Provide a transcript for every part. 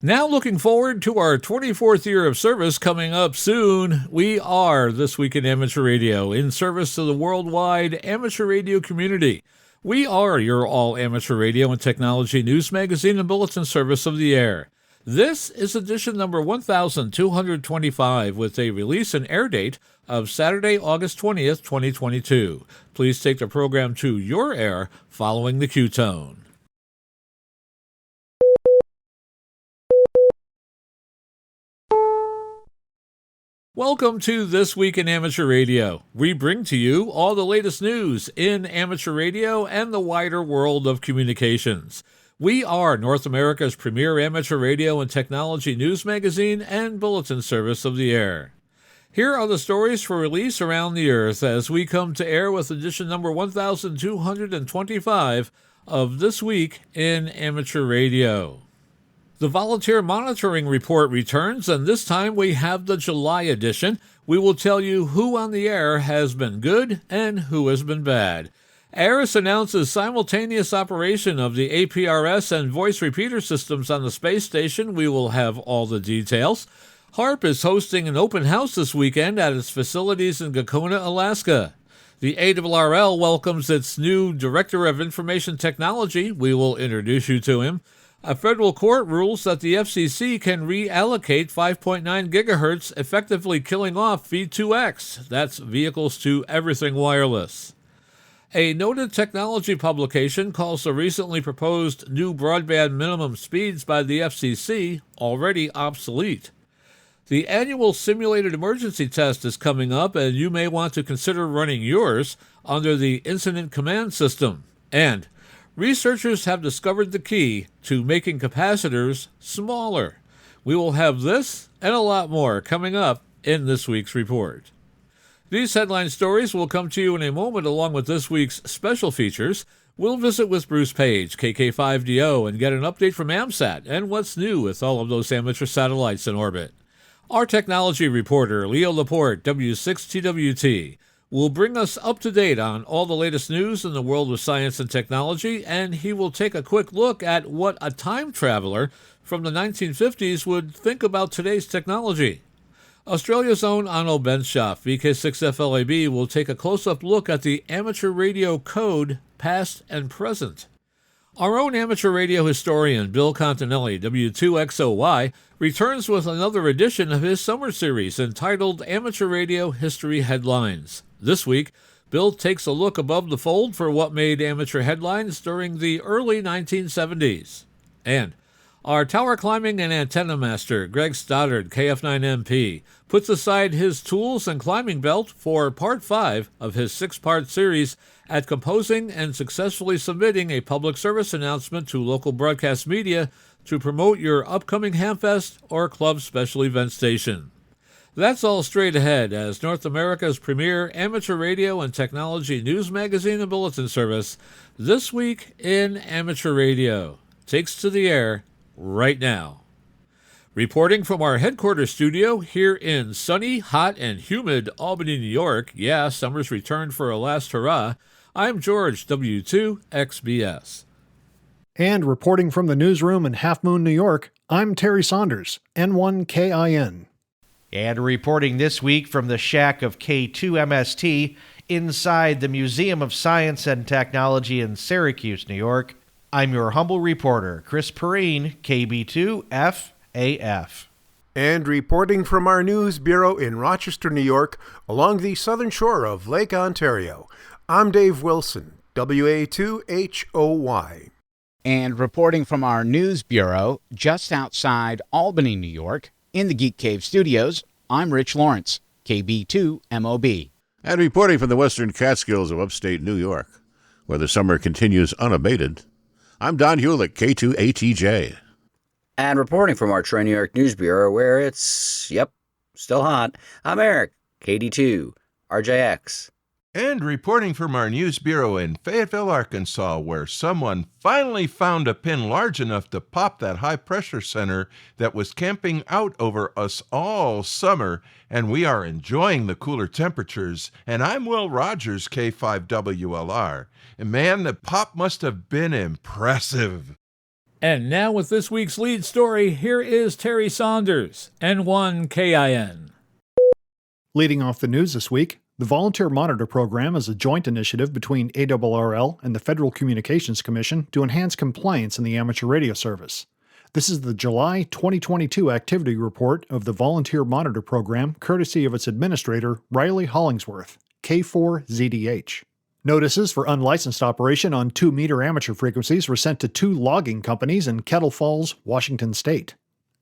Now looking forward to our 24th year of service coming up soon. We are This Week in Amateur Radio, in service to the worldwide amateur radio community. We are your all-amateur radio and technology news magazine and bulletin service of the air. This is edition number 1225 with a release and air date of Saturday, August 20th, 2022. Please take the program to your air following the cue tone. Welcome to This Week in Amateur Radio. We bring to you all the latest news in amateur radio and the wider world of communications. We are North America's premier amateur radio and technology news magazine and bulletin service of the air. Here are the stories for release around the earth as we come to air with edition number 1225 of This Week in Amateur Radio. The Volunteer Monitoring Report returns, and this time we have the July edition. We will tell you who on the air has been good and who has been bad. ARRS announces simultaneous operation of the APRS and voice repeater systems on the space station. We will have all the details. HAARP is hosting an open house this weekend at its facilities in Gakona, Alaska. The ARRL welcomes its new Director of Information Technology. We will introduce you to him. A federal court rules that the FCC can reallocate 5.9 gigahertz, effectively killing off V2X. That's Vehicles to Everything Wireless. A noted technology publication calls the recently proposed new broadband minimum speeds by the FCC already obsolete. The annual simulated emergency test is coming up, and you may want to consider running yours under the Incident Command System. And researchers have discovered the key to making capacitors smaller. We will have this and a lot more coming up in this week's report. These headline stories will come to you in a moment along with this week's special features. We'll visit with Bruce Page, KK5DO, and get an update from AMSAT and what's new with all of those amateur satellites in orbit. Our technology reporter, Leo Laporte, W6TWT, will bring us up to date on all the latest news in the world of science and technology, and he will take a quick look at what a time traveler from the 1950s would think about today's technology. Australia's own Onno Benshoff, VK6FLAB, will take a close-up look at the amateur radio code, past and present. Our own amateur radio historian, Bill Continelli, W2XOY, returns with another edition of his summer series entitled Amateur Radio History Headlines. This week, Bill takes a look above the fold for what made amateur headlines during the early 1970s. And our tower climbing and antenna master, Greg Stoddard, KF9MP, puts aside his tools and climbing belt for Part 5 of his 6-part series at composing and successfully submitting a public service announcement to local broadcast media to promote your upcoming Hamfest or club special event station. That's all straight ahead as North America's premier amateur radio and technology news magazine and bulletin service, This Week in Amateur Radio, takes to the air right now. Reporting from our headquarters studio here in sunny, hot, and humid Albany, New York, yeah, summer's returned for a last hurrah, I'm George, W2XBS. And reporting from the newsroom in Half Moon, New York, I'm Terry Saunders, N1KIN. And reporting this week from the shack of K2MST inside the Museum of Science and Technology in Syracuse, New York, I'm your humble reporter, Chris Perrine, KB2FAF. And reporting from our news bureau in Rochester, New York, along the southern shore of Lake Ontario, I'm Dave Wilson, WA2HOY. And reporting from our news bureau just outside Albany, New York, in the Geek Cave studios, I'm Rich Lawrence, KB2MOB. And reporting from the western Catskills of upstate New York, where the summer continues unabated, I'm Don Hulick, K2ATJ. And reporting from our Troy, New York News Bureau, where it's, still hot, I'm Eric, KD2RJX. And reporting from our news bureau in Fayetteville, Arkansas, where someone finally found a pin large enough to pop that high-pressure center that was camping out over us all summer, and we are enjoying the cooler temperatures. And I'm Will Rogers, K5WLR. And man, the pop must have been impressive. And now with this week's lead story, here is Terry Saunders, N1KIN. Leading off the news this week, the Volunteer Monitor Program is a joint initiative between ARRL and the Federal Communications Commission to enhance compliance in the amateur radio service. This is the July 2022 activity report of the Volunteer Monitor Program, courtesy of its administrator, Riley Hollingsworth, K4ZDH. Notices for unlicensed operation on 2-meter amateur frequencies were sent to 2 logging companies in Kettle Falls, Washington State.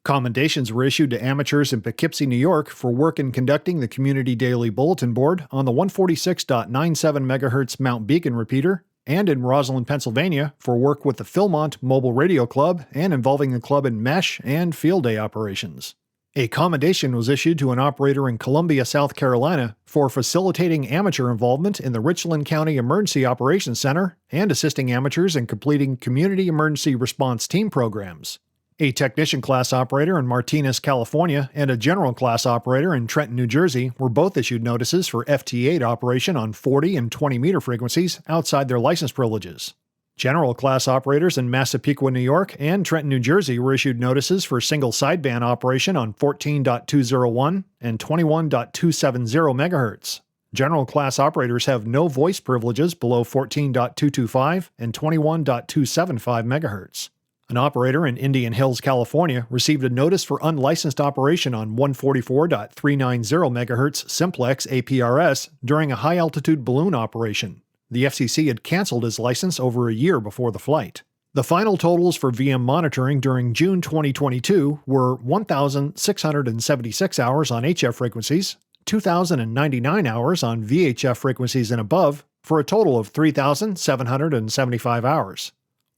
Commendations were issued to amateurs in Poughkeepsie, New York for work in conducting the Community Daily Bulletin Board on the 146.97 MHz Mount Beacon repeater, and in Roslyn, Pennsylvania for work with the Philmont Mobile Radio Club and involving the club in mesh and field day operations. A commendation was issued to an operator in Columbia, South Carolina for facilitating amateur involvement in the Richland County Emergency Operations Center and assisting amateurs in completing Community Emergency Response Team programs. A technician class operator in Martinez, California, and a general class operator in Trenton, New Jersey were both issued notices for FT8 operation on 40 and 20 meter frequencies outside their license privileges. General class operators in Massapequa, New York, and Trenton, New Jersey were issued notices for single sideband operation on 14.201 and 21.270 MHz. General class operators have no voice privileges below 14.225 and 21.275 MHz. An operator in Indian Hills, California, received a notice for unlicensed operation on 144.390 MHz simplex APRS during a high-altitude balloon operation. The FCC had canceled his license over a year before the flight. The final totals for VM monitoring during June 2022 were 1,676 hours on HF frequencies, 2,099 hours on VHF frequencies and above, for a total of 3,775 hours.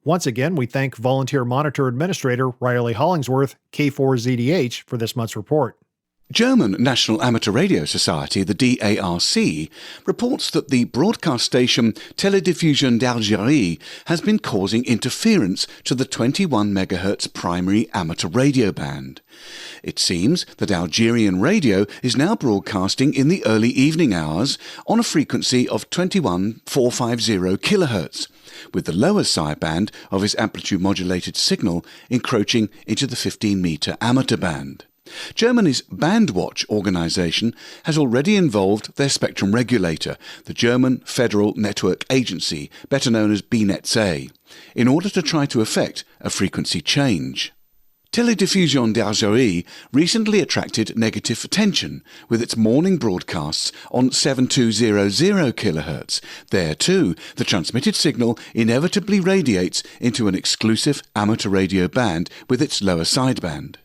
Once again, we thank Volunteer Monitor Administrator Riley Hollingsworth, K4ZDH, for this month's report. German National Amateur Radio Society, the DARC, reports that the broadcast station Télédiffusion d'Algérie has been causing interference to the 21 MHz primary amateur radio band. It seems that Algerian radio is now broadcasting in the early evening hours on a frequency of 21,450 kHz, with the lower sideband of its amplitude-modulated signal encroaching into the 15-meter amateur band. Germany's Bandwatch organization has already involved their spectrum regulator, the German Federal Network Agency, better known as BNetzA, in order to try to effect a frequency change. Télédiffusion d'Algérie recently attracted negative attention with its morning broadcasts on 7200 kHz. There, too, the transmitted signal inevitably radiates into an exclusive amateur radio band with its lower sideband.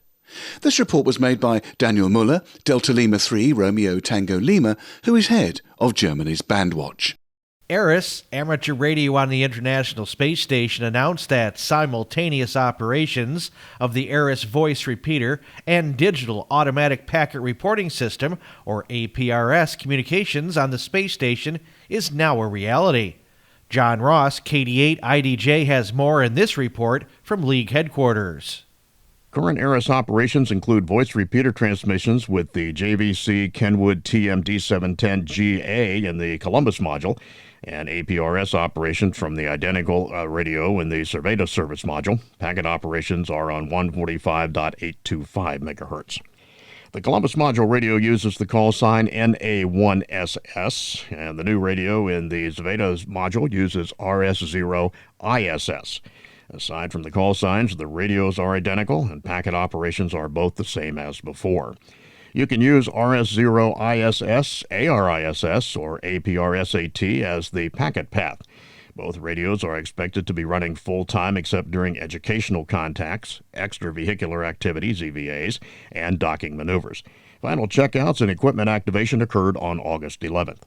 This report was made by Daniel Muller, Delta Lima 3 Romeo Tango Lima, who is head of Germany's Bandwatch. ARRS, Amateur Radio on the International Space Station, announced that simultaneous operations of the ARRS voice repeater and digital automatic packet reporting system, or APRS, communications on the space station is now a reality. John Ross, KD8 IDJ, has more in this report from League headquarters. Current ARRS operations include voice repeater transmissions with the JVC Kenwood TMD710GA in the Columbus module, and APRS operations from the identical radio in the Cerveda service module. Packet operations are on 145.825 MHz. The Columbus module radio uses the call sign NA1SS, and the new radio in the Cerveda module uses RS0ISS. Aside from the call signs, the radios are identical, and packet operations are both the same as before. You can use RS0ISS, ARISS, or APRSAT as the packet path. Both radios are expected to be running full-time except during educational contacts, extravehicular activities, EVAs, and docking maneuvers. Final checkouts and equipment activation occurred on August 11th.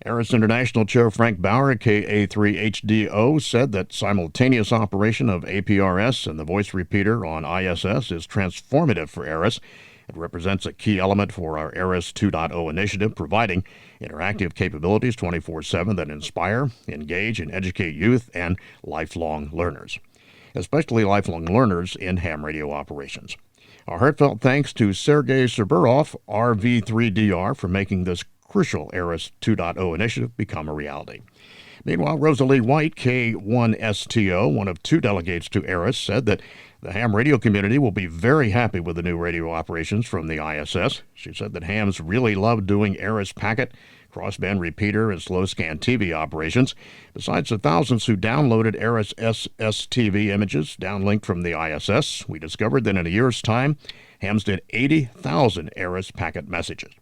ARRS International Chair Frank Bauer, KA3HDO, said that simultaneous operation of APRS and the voice repeater on ISS is transformative for ARRS. It represents a key element for our ARRS 2.0 initiative, providing interactive capabilities 24/7 that inspire, engage, and educate youth and lifelong learners, especially lifelong learners in ham radio operations. Our heartfelt thanks to Sergei Serburov, RV3DR, for making this crucial ARRS 2.0 initiative become a reality. Meanwhile, Rosalie White, K1STO, one of two delegates to ARRS, said that the ham radio community will be very happy with the new radio operations from the ISS. She said that hams really love doing ARRS packet, crossband repeater, and slow scan TV operations. Besides the thousands who downloaded ARRS SSTV images downlinked from the ISS, we discovered that in a year's time, hams did 80,000 ARRS packet messages.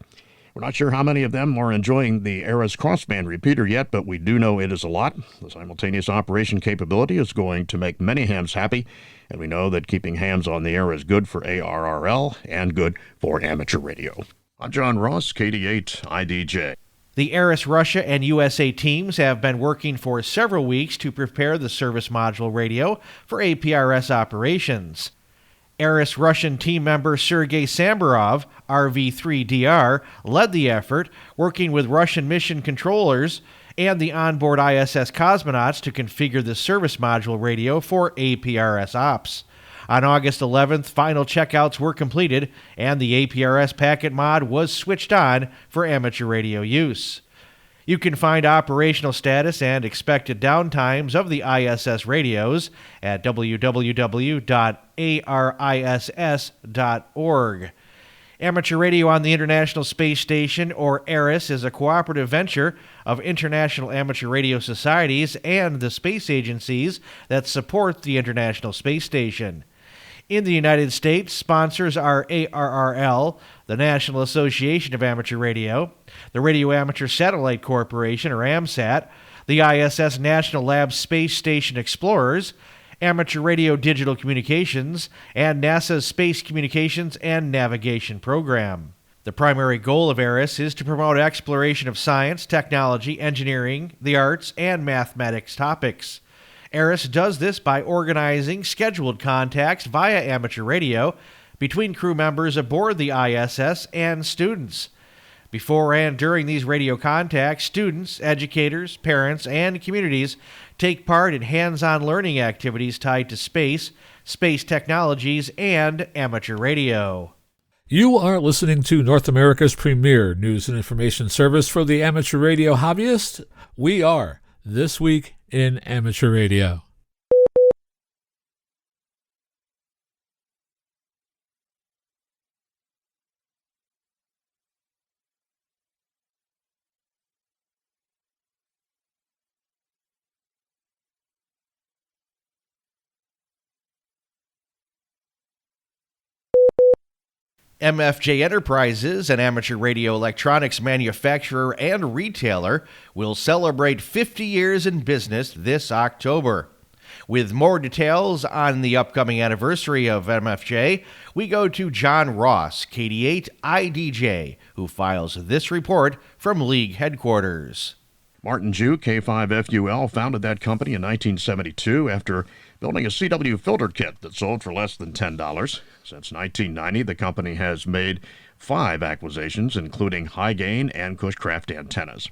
We're not sure how many of them are enjoying the ARRS crossband repeater yet, but we do know it is a lot. The simultaneous operation capability is going to make many hams happy, and we know that keeping hams on the air is good for ARRL and good for amateur radio. I'm John Ross, KD8 IDJ. The ARRS Russia and USA teams have been working for several weeks to prepare the service module radio for APRS operations. ARRS Russian team member Sergei Samburov, RV3DR, led the effort, working with Russian mission controllers and the onboard ISS cosmonauts to configure the service module radio for APRS ops. On August 11th, final checkouts were completed, and the APRS packet mod was switched on for amateur radio use. You can find operational status and expected downtimes of the ISS radios at www.arriss.org. Amateur radio on the International Space Station, or ARRS, is a cooperative venture of international amateur radio societies and the space agencies that support the International Space Station. In the United States, sponsors are ARRL, the National Association of Amateur Radio, the Radio Amateur Satellite Corporation, or AMSAT, the ISS National Labs Space Station Explorers, Amateur Radio Digital Communications, and NASA's Space Communications and Navigation Program. The primary goal of ARRS is to promote exploration of science, technology, engineering, the arts, and mathematics topics. ARRS does this by organizing scheduled contacts via amateur radio between crew members aboard the ISS and students. Before and during these radio contacts, students, educators, parents, and communities take part in hands-on learning activities tied to space, space technologies, and amateur radio. You are listening to North America's premier news and information service for the amateur radio hobbyist. We are This Week in Amateur Radio. MFJ Enterprises, an amateur radio electronics manufacturer and retailer, will celebrate 50 years in business this October. With more details on the upcoming anniversary of MFJ, we go to John Ross, KD8 IDJ, who files this report from League headquarters. Martin Jew, K5FUL, founded that company in 1972 after building a CW filter kit that sold for less than $10. Since 1990, the company has made 5 acquisitions, including High Gain and Cushcraft antennas.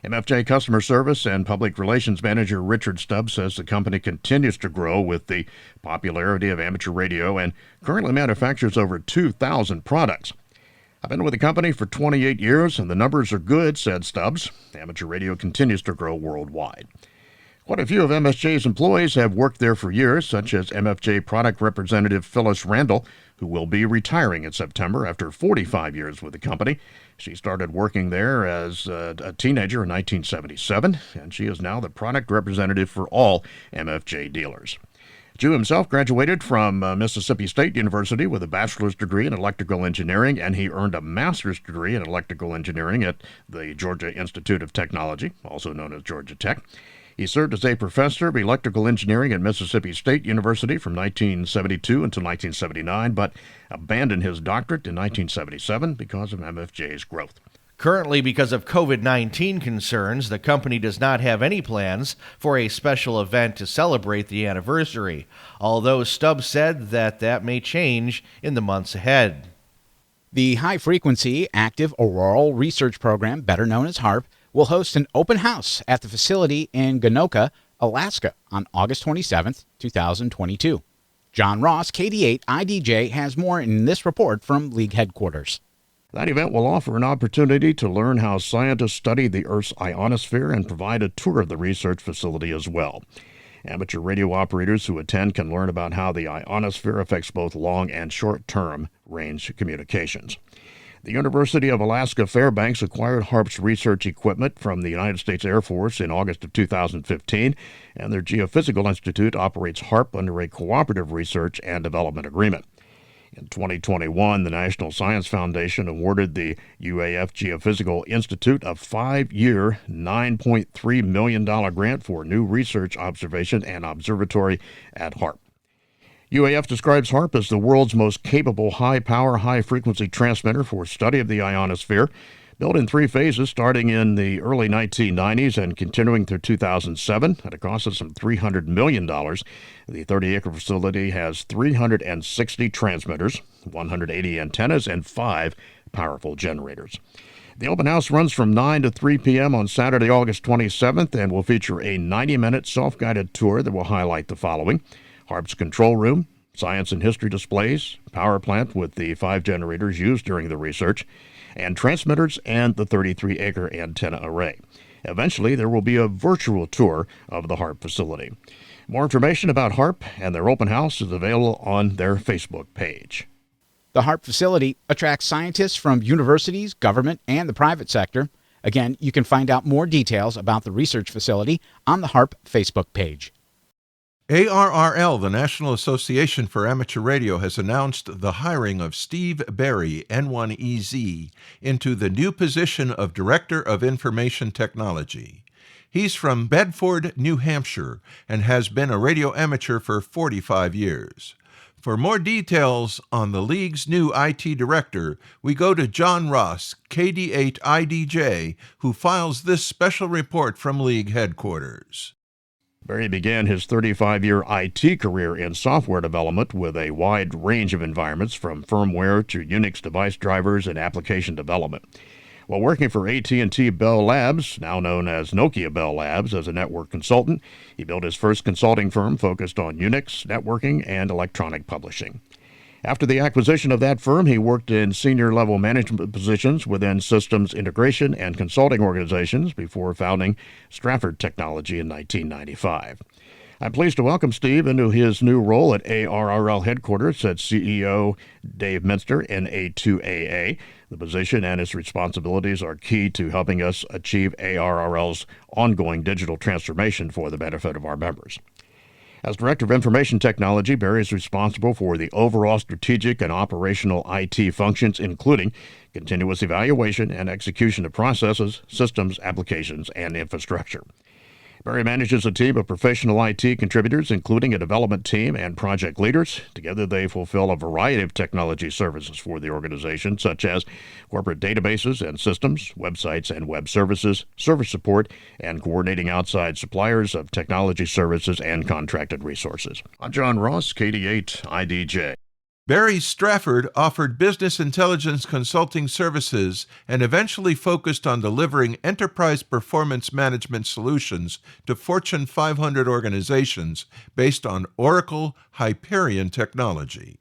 MFJ Customer Service and Public Relations Manager Richard Stubbs says the company continues to grow with the popularity of amateur radio and currently manufactures over 2,000 products. I've been with the company for 28 years, and the numbers are good, said Stubbs. Amateur radio continues to grow worldwide. Quite a few of MFJ's employees have worked there for years, such as MFJ product representative Phyllis Randall, who will be retiring in September after 45 years with the company. She started working there as a teenager in 1977, and she is now the product representative for all MFJ dealers. Jew himself graduated from Mississippi State University with a bachelor's degree in electrical engineering, and he earned a master's degree in electrical engineering at the Georgia Institute of Technology, also known as Georgia Tech. He served as a professor of electrical engineering at Mississippi State University from 1972 until 1979, but abandoned his doctorate in 1977 because of MFJ's growth. Currently, because of COVID-19 concerns, the company does not have any plans for a special event to celebrate the anniversary, although Stubbs said that may change in the months ahead. The High-Frequency Active Auroral Research Program, better known as HAARP, will host an open house at the facility in Gonoka, Alaska on August 27, 2022. John Ross, KD8 IDJ, has more in this report from League headquarters. That event will offer an opportunity to learn how scientists study the Earth's ionosphere and provide a tour of the research facility as well. Amateur radio operators who attend can learn about how the ionosphere affects both long and short-term range communications. The University of Alaska Fairbanks acquired HAARP's research equipment from the United States Air Force in August of 2015, and their Geophysical Institute operates HAARP under a cooperative research and development agreement. In 2021, the National Science Foundation awarded the UAF Geophysical Institute a 5-year, $9.3 million grant for new research observation and observatory at HAARP. UAF describes HAARP as the world's most capable high-power, high-frequency transmitter for study of the ionosphere, built in 3 phases starting in the early 1990s and continuing through 2007 at a cost of some $300 million. The 30-acre facility has 360 transmitters, 180 antennas, and 5 powerful generators. The open house runs from 9 to 3 p.m. on Saturday, August 27th, and will feature a 90-minute self-guided tour that will highlight the following: HAARP's control room, science and history displays, power plant with the 5 generators used during the research, and transmitters and the 33-acre antenna array. Eventually, there will be a virtual tour of the HAARP facility. More information about HAARP and their open house is available on their Facebook page. The HAARP facility attracts scientists from universities, government, and the private sector. Again, you can find out more details about the research facility on the HAARP Facebook page. ARRL, the National Association for Amateur Radio, has announced the hiring of Steve Berry, N1EZ, into the new position of Director of Information Technology. He's from Bedford, New Hampshire, and has been a radio amateur for 45 years. For more details on the League's new IT director, we go to John Ross, KD8IDJ, who files this special report from League headquarters. Berry began his 35-year IT career in software development with a wide range of environments, from firmware to Unix device drivers and application development. While working for AT&T Bell Labs, now known as Nokia Bell Labs, as a network consultant, he built his first consulting firm focused on Unix, networking, and electronic publishing. After the acquisition of that firm, he worked in senior-level management positions within systems integration and consulting organizations before founding Stratford Technology in 1995. I'm pleased to welcome Steve into his new role at ARRL headquarters, said CEO Dave Minster, NA2AA. The position and its responsibilities are key to helping us achieve ARRL's ongoing digital transformation for the benefit of our members. As Director of Information Technology, Berry is responsible for the overall strategic and operational IT functions, including continuous evaluation and execution of processes, systems, applications, and infrastructure. Berry manages a team of professional IT contributors, including a development team and project leaders. Together, they fulfill a variety of technology services for the organization, such as corporate databases and systems, websites and web services, server support, and coordinating outside suppliers of technology services and contracted resources. I'm John Ross, KD8IDJ. Barry Stratford offered business intelligence consulting services and eventually focused on delivering enterprise performance management solutions to Fortune 500 organizations based on Oracle Hyperion technology.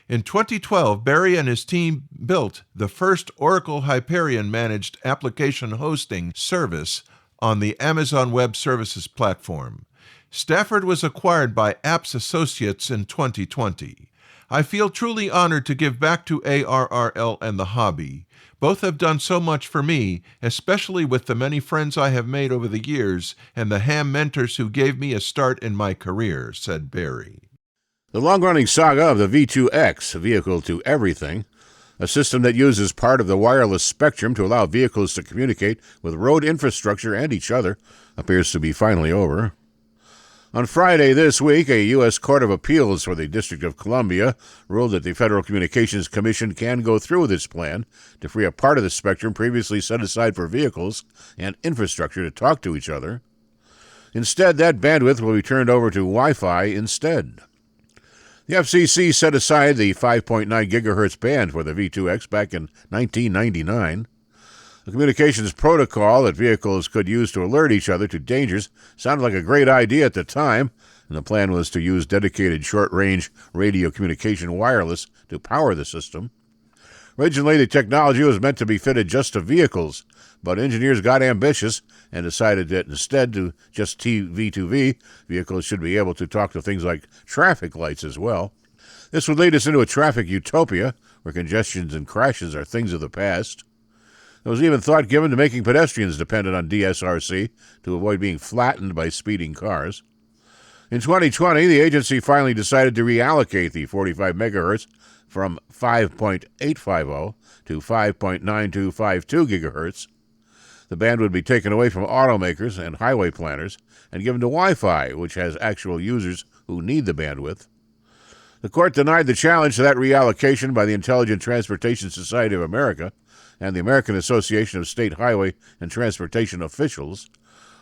In 2012, Barry and his team built the first Oracle Hyperion managed application hosting service on the Amazon Web Services platform. Stafford was acquired by Apps Associates in 2020. I feel truly honored to give back to ARRL and the hobby. Both have done so much for me, especially with the many friends I have made over the years and the ham mentors who gave me a start in my career, said Barry. The long-running saga of the V2X, Vehicle to Everything, a system that uses part of the wireless spectrum to allow vehicles to communicate with road infrastructure and each other, appears to be finally over. On Friday this week, a U.S. Court of Appeals for the District of Columbia ruled that the Federal Communications Commission can go through with its plan to free up part of the spectrum previously set aside for vehicles and infrastructure to talk to each other. Instead, that bandwidth will be turned over to Wi-Fi instead. The FCC set aside the 5.9 gigahertz band for the V2X back in 1999. The communications protocol that vehicles could use to alert each other to dangers sounded like a great idea at the time, and the plan was to use dedicated short-range radio communication wireless to power the system. Originally, the technology was meant to be fitted just to vehicles, but engineers got ambitious and decided that instead to just V2V, vehicles should be able to talk to things like traffic lights as well. This would lead us into a traffic utopia, where congestions and crashes are things of the past. There was even thought given to making pedestrians dependent on DSRC to avoid being flattened by speeding cars. In 2020, the agency finally decided to reallocate the 45 megahertz from 5.850 to 5.9252 gigahertz. The band would be taken away from automakers and highway planners and given to Wi-Fi, which has actual users who need the bandwidth. The court denied the challenge to that reallocation by the Intelligent Transportation Society of America and the American Association of State Highway and Transportation Officials,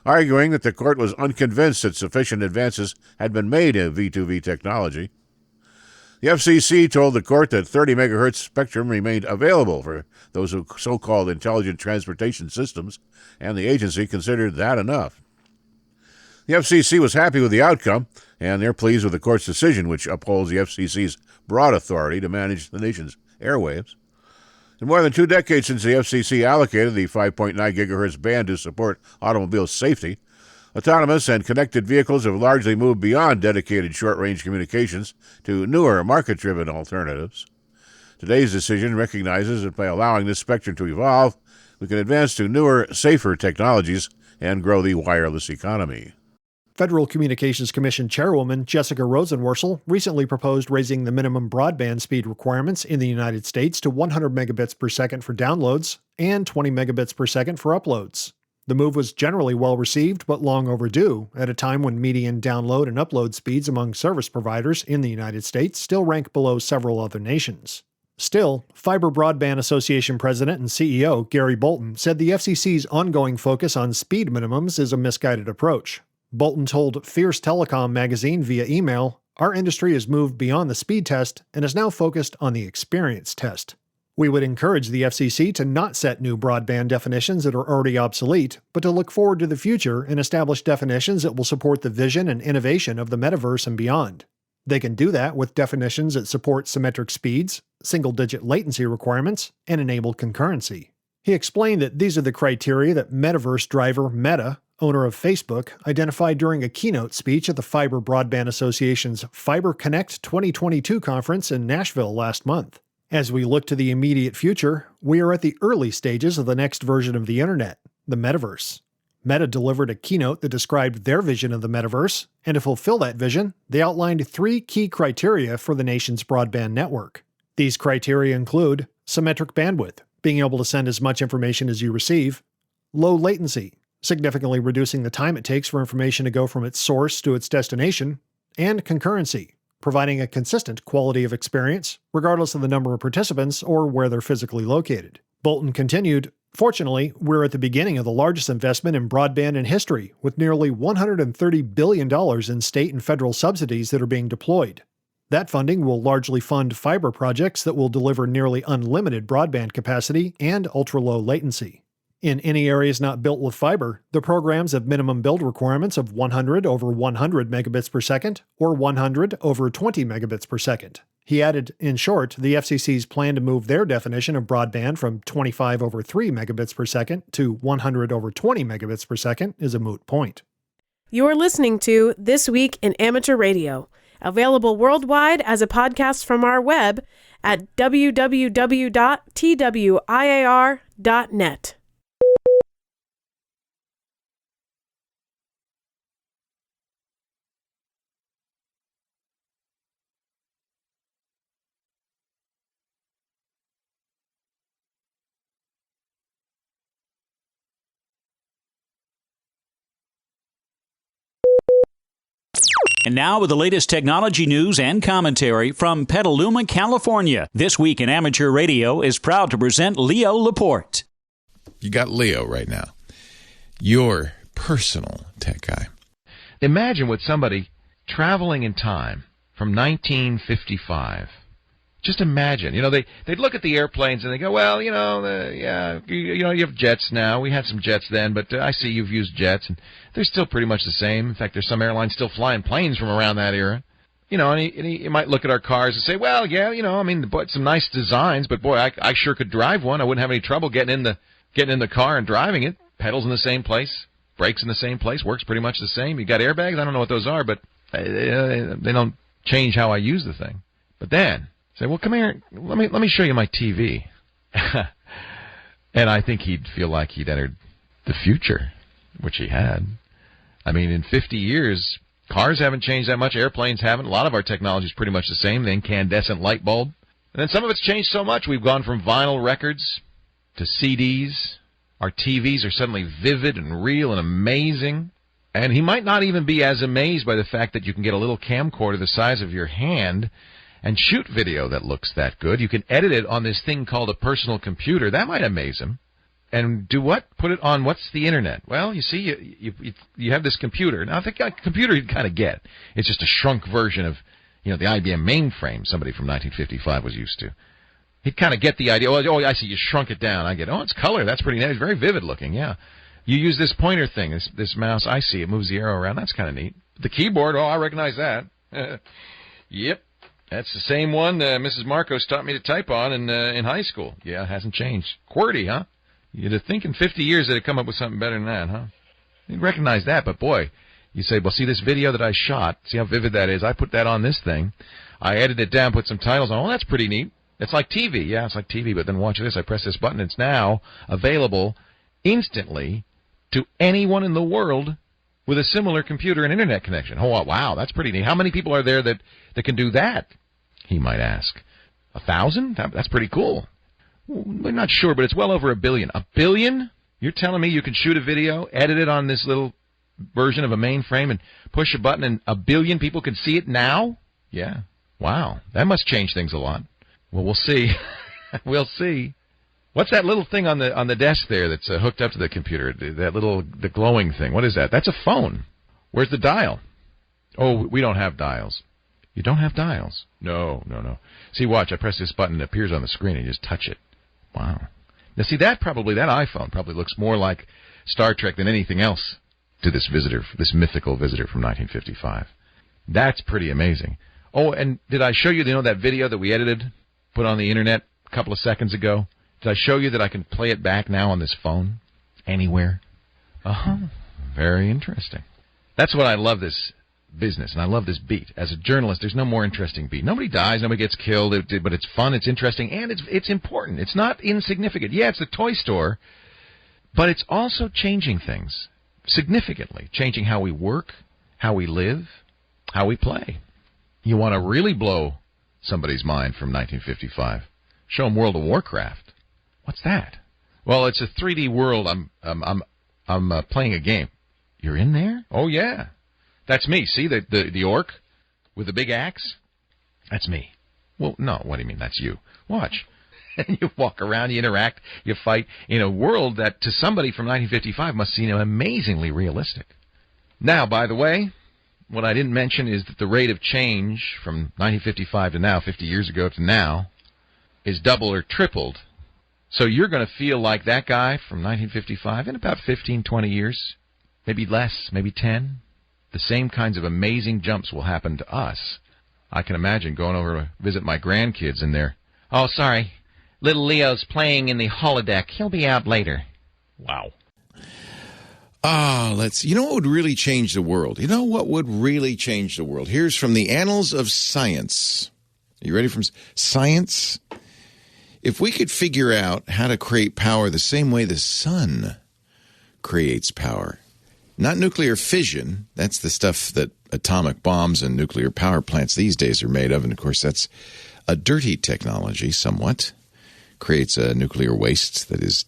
arguing that the court was unconvinced that sufficient advances had been made in V2V technology. The FCC told the court that 30 megahertz spectrum remained available for those so-called intelligent transportation systems, and the agency considered that enough. The FCC was happy with the outcome, and they're pleased with the court's decision, which upholds the FCC's broad authority to manage the nation's airwaves. In more than 2 decades since the FCC allocated the 5.9 gigahertz band to support automobile safety, autonomous and connected vehicles have largely moved beyond dedicated short-range communications to newer market-driven alternatives. Today's decision recognizes that by allowing this spectrum to evolve, we can advance to newer, safer technologies and grow the wireless economy. Federal Communications Commission Chairwoman Jessica Rosenworcel recently proposed raising the minimum broadband speed requirements in the United States to 100 megabits per second for downloads and 20 megabits per second for uploads. The move was generally well received but long overdue at a time when median download and upload speeds among service providers in the United States still rank below several other nations. Still, Fiber Broadband Association President and CEO Gary Bolton said the FCC's ongoing focus on speed minimums is a misguided approach. Bolton told Fierce Telecom magazine via email, "Our industry has moved beyond the speed test and is now focused on the experience test. We would encourage the FCC to not set new broadband definitions that are already obsolete, but to look forward to the future and establish definitions that will support the vision and innovation of the metaverse and beyond. They can do that with definitions that support symmetric speeds, single-digit latency requirements, and enable concurrency." He explained that these are the criteria that metaverse driver Meta, owner of Facebook, identified during a keynote speech at the Fiber Broadband Association's Fiber Connect 2022 conference in Nashville last month. As we look to the immediate future, we are at the early stages of the next version of the internet, the metaverse. Meta delivered a keynote that described their vision of the metaverse, and to fulfill that vision, they outlined 3 key criteria for the nation's broadband network. These criteria include symmetric bandwidth, being able to send as much information as you receive, low latency, significantly reducing the time it takes for information to go from its source to its destination, and concurrency, providing a consistent quality of experience, regardless of the number of participants or where they're physically located. Bolton continued, "Fortunately, we're at the beginning of the largest investment in broadband in history, with nearly $130 billion in state and federal subsidies that are being deployed. That funding will largely fund fiber projects that will deliver nearly unlimited broadband capacity and ultra-low latency. In any areas not built with fiber, the programs have minimum build requirements of 100 over 100 megabits per second or 100 over 20 megabits per second." He added, in short, the FCC's plan to move their definition of broadband from 25 over 3 megabits per second to 100 over 20 megabits per second is a moot point. You're listening to This Week in Amateur Radio, available worldwide as a podcast from our web at www.twiar.net. And now with the latest technology news and commentary from Petaluma, California. This Week in Amateur Radio is proud to present Leo Laporte. You got Leo right now. Your personal tech guy. Imagine with somebody traveling in time from 1955. Just imagine, they'd look at the airplanes and they go, well, you have jets now. We had some jets then, but I see you've used jets, and they're still pretty much the same. In fact, there's some airlines still flying planes from around that era. You know, and he might look at our cars and say, well, yeah, you know, I mean, some nice designs, but boy, I sure could drive one. I wouldn't have any trouble getting in the car and driving it. Pedals in the same place, brakes in the same place, works pretty much the same. You got airbags? I don't know what those are, but they don't change how I use the thing. But then, say, well, come here, let me show you my TV. And I think he'd feel like he'd entered the future, which he had. I mean, in 50 years, cars haven't changed that much. Airplanes haven't. A lot of our technology is pretty much the same. The incandescent light bulb. And then some of it's changed so much. We've gone from vinyl records to CDs. Our TVs are suddenly vivid and real and amazing. And he might not even be as amazed by the fact that you can get a little camcorder the size of your hand and shoot video that looks that good. You can edit it on this thing called a personal computer. That might amaze him. And do what? Put it on what's the internet? Well, you see, you have this computer. Now, the computer you'd kind of get. It's just a shrunk version of, you know, the IBM mainframe somebody from 1955 was used to. He'd kind of get the idea. Oh, I see, you shrunk it down. I get, oh, it's color. That's pretty nice. It's very vivid looking, yeah. You use this pointer thing, this mouse. I see, it moves the arrow around. That's kind of neat. The keyboard, oh, I recognize that. Yep. That's the same one Mrs. Marcos taught me to type on in high school. Yeah, it hasn't changed. QWERTY, huh? You'd have think in 50 years they'd have come up with something better than that, huh? You'd recognize that, but boy, you say, well, see this video that I shot, see how vivid that is? I put that on this thing. I edited it down, put some titles on. Oh, that's pretty neat. It's like TV. Yeah, it's like TV, but then watch this. I press this button. It's now available instantly to anyone in the world with a similar computer and internet connection. Oh, wow, that's pretty neat. How many people are there that can do that? He might ask. 1,000? That's pretty cool. We're not sure, but it's well over 1 billion. 1 billion? You're telling me you can shoot a video, edit it on this little version of a mainframe, and push a button, and 1 billion people can see it now? Yeah. Wow. That must change things a lot. Well, we'll see. We'll see. What's that little thing on the desk there that's hooked up to the computer? The glowing thing. What is that? That's a phone. Where's the dial? Oh, we don't have dials. You don't have dials? No. See, watch. I press this button. It appears on the screen, and you just touch it. Wow. Now, see, that iPhone probably looks more like Star Trek than anything else to this visitor, this mythical visitor from 1955. That's pretty amazing. Oh, and did I show you, that video that we edited, put on the internet a couple of seconds ago? Did I show you that I can play it back now on this phone? Anywhere? Uh-huh. Very interesting. That's what I love this business, and I love this beat. As a journalist, there's no more interesting beat. Nobody dies, nobody gets killed, but it's fun, it's interesting, and it's important. It's not insignificant. Yeah, it's a toy store, but it's also changing things significantly, changing how we work, how we live, how we play. You want to really blow somebody's mind from 1955? Show them World of Warcraft. What's that? Well, it's a 3D world. I'm playing a game. You're in there? Oh yeah, that's me. See the orc with the big axe? That's me. Well, no. What do you mean? That's you. Watch. And you walk around, you interact, you fight in a world that to somebody from 1955 must seem amazingly realistic. Now, by the way, what I didn't mention is that the rate of change from 1955 to now, 50 years ago to now, is double or tripled. So you're going to feel like that guy from 1955 in about 15, 20 years, maybe less, maybe 10. The same kinds of amazing jumps will happen to us. I can imagine going over to visit my grandkids and they're, oh, sorry, little Leo's playing in the holodeck. He'll be out later. Wow. You know what would really change the world? You know what would really change the world? Here's from the Annals of Science. Are you ready for science? If we could figure out how to create power the same way the sun creates power, not nuclear fission, that's the stuff that atomic bombs and nuclear power plants these days are made of, and of course that's a dirty technology somewhat, creates a nuclear waste that is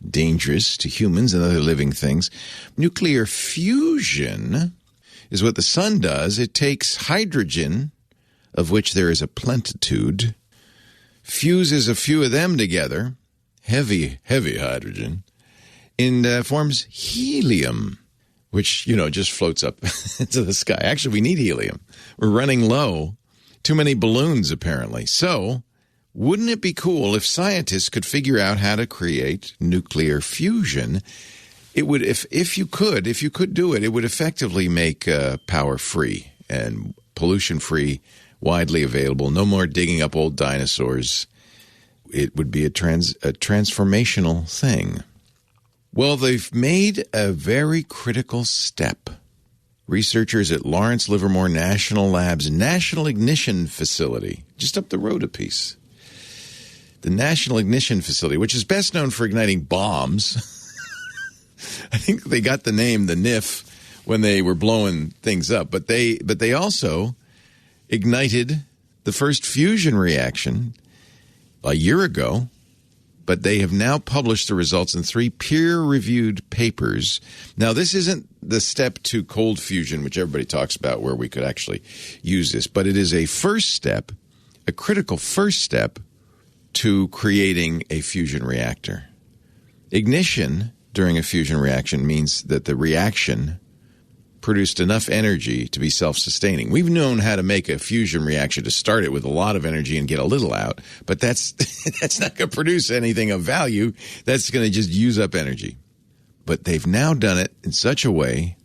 dangerous to humans and other living things. Nuclear fusion is what the sun does. It takes hydrogen, of which there is a plentitude, fuses a few of them together, heavy hydrogen, and forms helium, which, just floats up into the sky. Actually, we need helium. We're running low. Too many balloons, apparently. So, wouldn't it be cool if scientists could figure out how to create nuclear fusion? It would, if you could do it, it would effectively make power free and pollution-free, widely available, no more digging up old dinosaurs. It would be a transformational thing. Well, they've made a very critical step. Researchers at Lawrence Livermore National Lab's National Ignition Facility, just up the road a piece. The National Ignition Facility, which is best known for igniting bombs. I think they got the name, the NIF, when they were blowing things up. But they also ignited the first fusion reaction a year ago. But they have now published the results in 3 peer-reviewed papers. Now, this isn't the step to cold fusion, which everybody talks about, where we could actually use this. But it is a first step, a critical first step to creating a fusion reactor. Ignition during a fusion reaction means that the reaction produced enough energy to be self-sustaining. We've known how to make a fusion reaction to start it with a lot of energy and get a little out, but that's not going to produce anything of value. That's going to just use up energy. But they've now done it in such a way.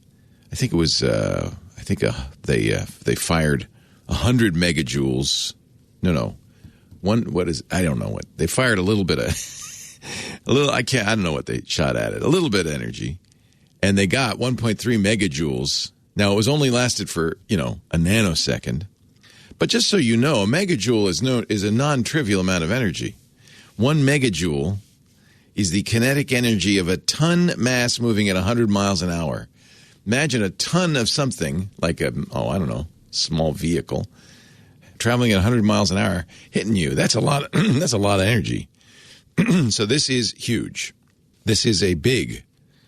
I think it was. They fired 100 megajoules. No. What is? I don't know what they fired. A little bit of I don't know what they shot at it. A little bit of energy. And they got 1.3 megajoules. Now, it was only lasted for, a nanosecond. But just so you know, a megajoule is a non-trivial amount of energy. 1 megajoule is the kinetic energy of a ton mass moving at 100 miles an hour. Imagine a ton of something, like small vehicle, traveling at 100 miles an hour, hitting you. That's a lot. That's a lot of energy. So this is huge. This is a big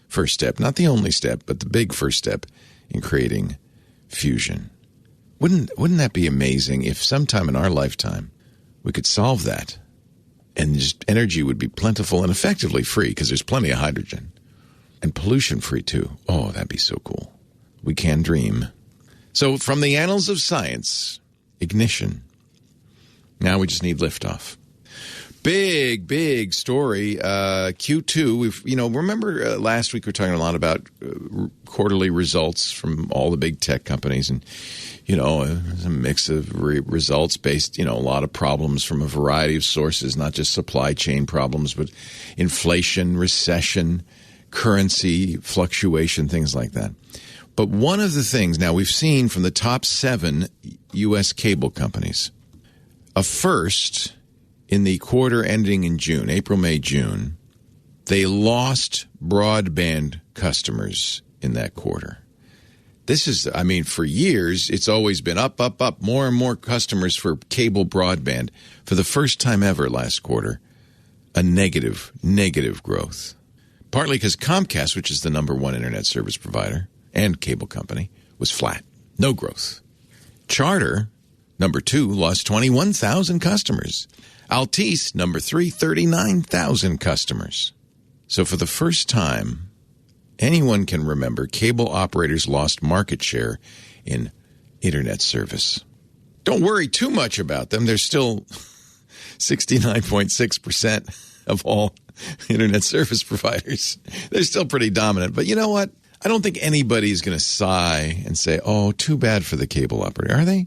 first step, not the only step, but the big first step in creating fusion. Wouldn't that be amazing if sometime in our lifetime we could solve that and just energy would be plentiful and effectively free because there's plenty of hydrogen and pollution free too. Oh, that'd be so cool. We can dream. So from the annals of science, ignition. Now we just need liftoff. Big story. Q2. Remember last week we were talking a lot about quarterly results from all the big tech companies, and a mix of results based. A lot of problems from a variety of sources, not just supply chain problems, but inflation, recession, currency fluctuation, things like that. But one of the things now we've seen from the top 7 U.S. cable companies, a first. In the quarter ending in June, April, May, June, they lost broadband customers in that quarter. This is, for years, it's always been up, more and more customers for cable broadband. For the first time ever last quarter, a negative growth. Partly because Comcast, which is the number 1 internet service provider and cable company, was flat. No growth. Charter, number 2, lost 21,000 customers. Altice, number 3, 39,000 customers. So for the first time, anyone can remember, cable operators lost market share in internet service. Don't worry too much about them. They're still 69.6% of all internet service providers. They're still pretty dominant. But you know what? I don't think anybody's going to sigh and say, oh, too bad for the cable operator. Are they?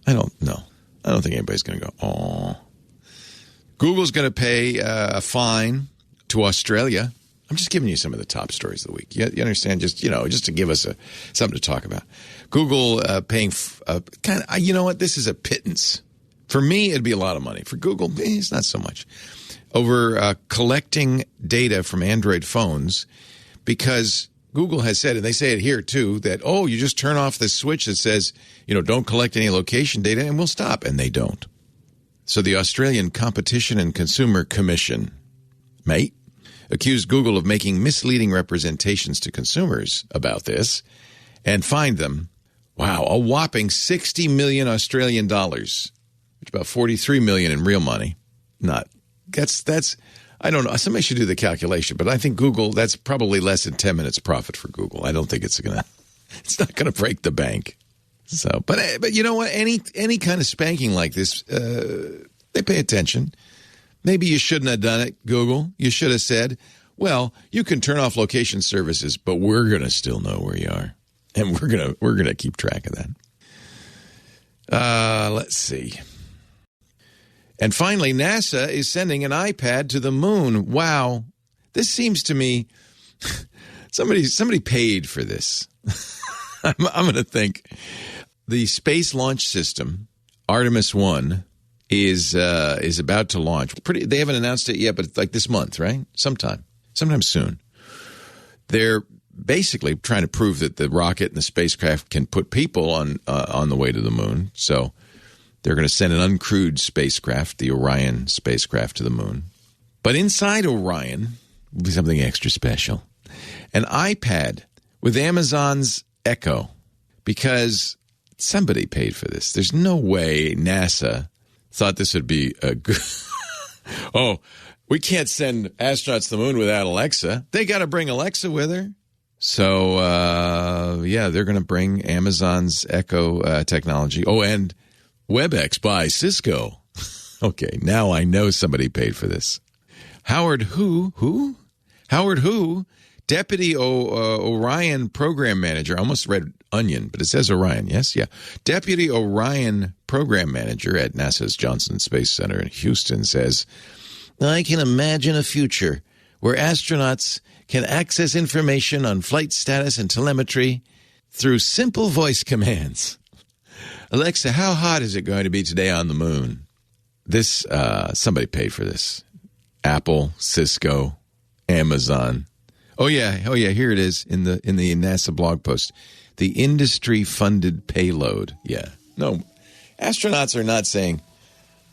I don't know. I don't think anybody's going to go, oh. Google's going to pay a fine to Australia. I'm just giving you some of the top stories of the week. You understand? Just to give us something to talk about. Google paying you know what? This is a pittance. For me, it'd be a lot of money. For Google, it's not so much. Over collecting data from Android phones, because Google has said, and they say it here too, that, you just turn off this switch that says, don't collect any location data and we'll stop. And they don't. So the Australian Competition and Consumer Commission, accused Google of making misleading representations to consumers about this and fined them, a whopping 60 million Australian dollars, which is about 43 million in real money. That's I don't know. Somebody should do the calculation, but I think Google, that's probably less than 10 minutes profit for Google. I don't think it's not going to break the bank. So, but you know what? Any kind of spanking like this, they pay attention. Maybe you shouldn't have done it, Google. You should have said, well, you can turn off location services, but we're going to still know where you are. And we're going to keep track of that. Let's see. And finally, NASA is sending an iPad to the moon. Wow. This seems to me somebody paid for this. I'm going to think the Space Launch System, Artemis 1, is about to launch. They haven't announced it yet, but it's like this month, right? Sometime soon. They're basically trying to prove that the rocket and the spacecraft can put people on the way to the moon. So they're going to send an uncrewed spacecraft, the Orion spacecraft, to the moon. But inside Orion will be something extra special. An iPad with Amazon's Echo, because somebody paid for this. There's no way NASA thought this would be a good... Oh, we can't send astronauts to the moon without Alexa. They got to bring Alexa with her. So, they're going to bring Amazon's Echo technology. Oh, and WebEx by Cisco. Okay, now I know somebody paid for this. Howard Who, Deputy Orion Program Manager. I almost read Onion, but it says Orion, yes? Yeah. Deputy Orion Program Manager at NASA's Johnson Space Center in Houston says, I can imagine a future where astronauts can access information on flight status and telemetry through simple voice commands. Alexa, how hot is it going to be today on the moon? This, somebody paid for this. Apple, Cisco, Amazon. Oh yeah, here it is in the NASA blog post. The industry-funded payload. Yeah. No, astronauts are not saying,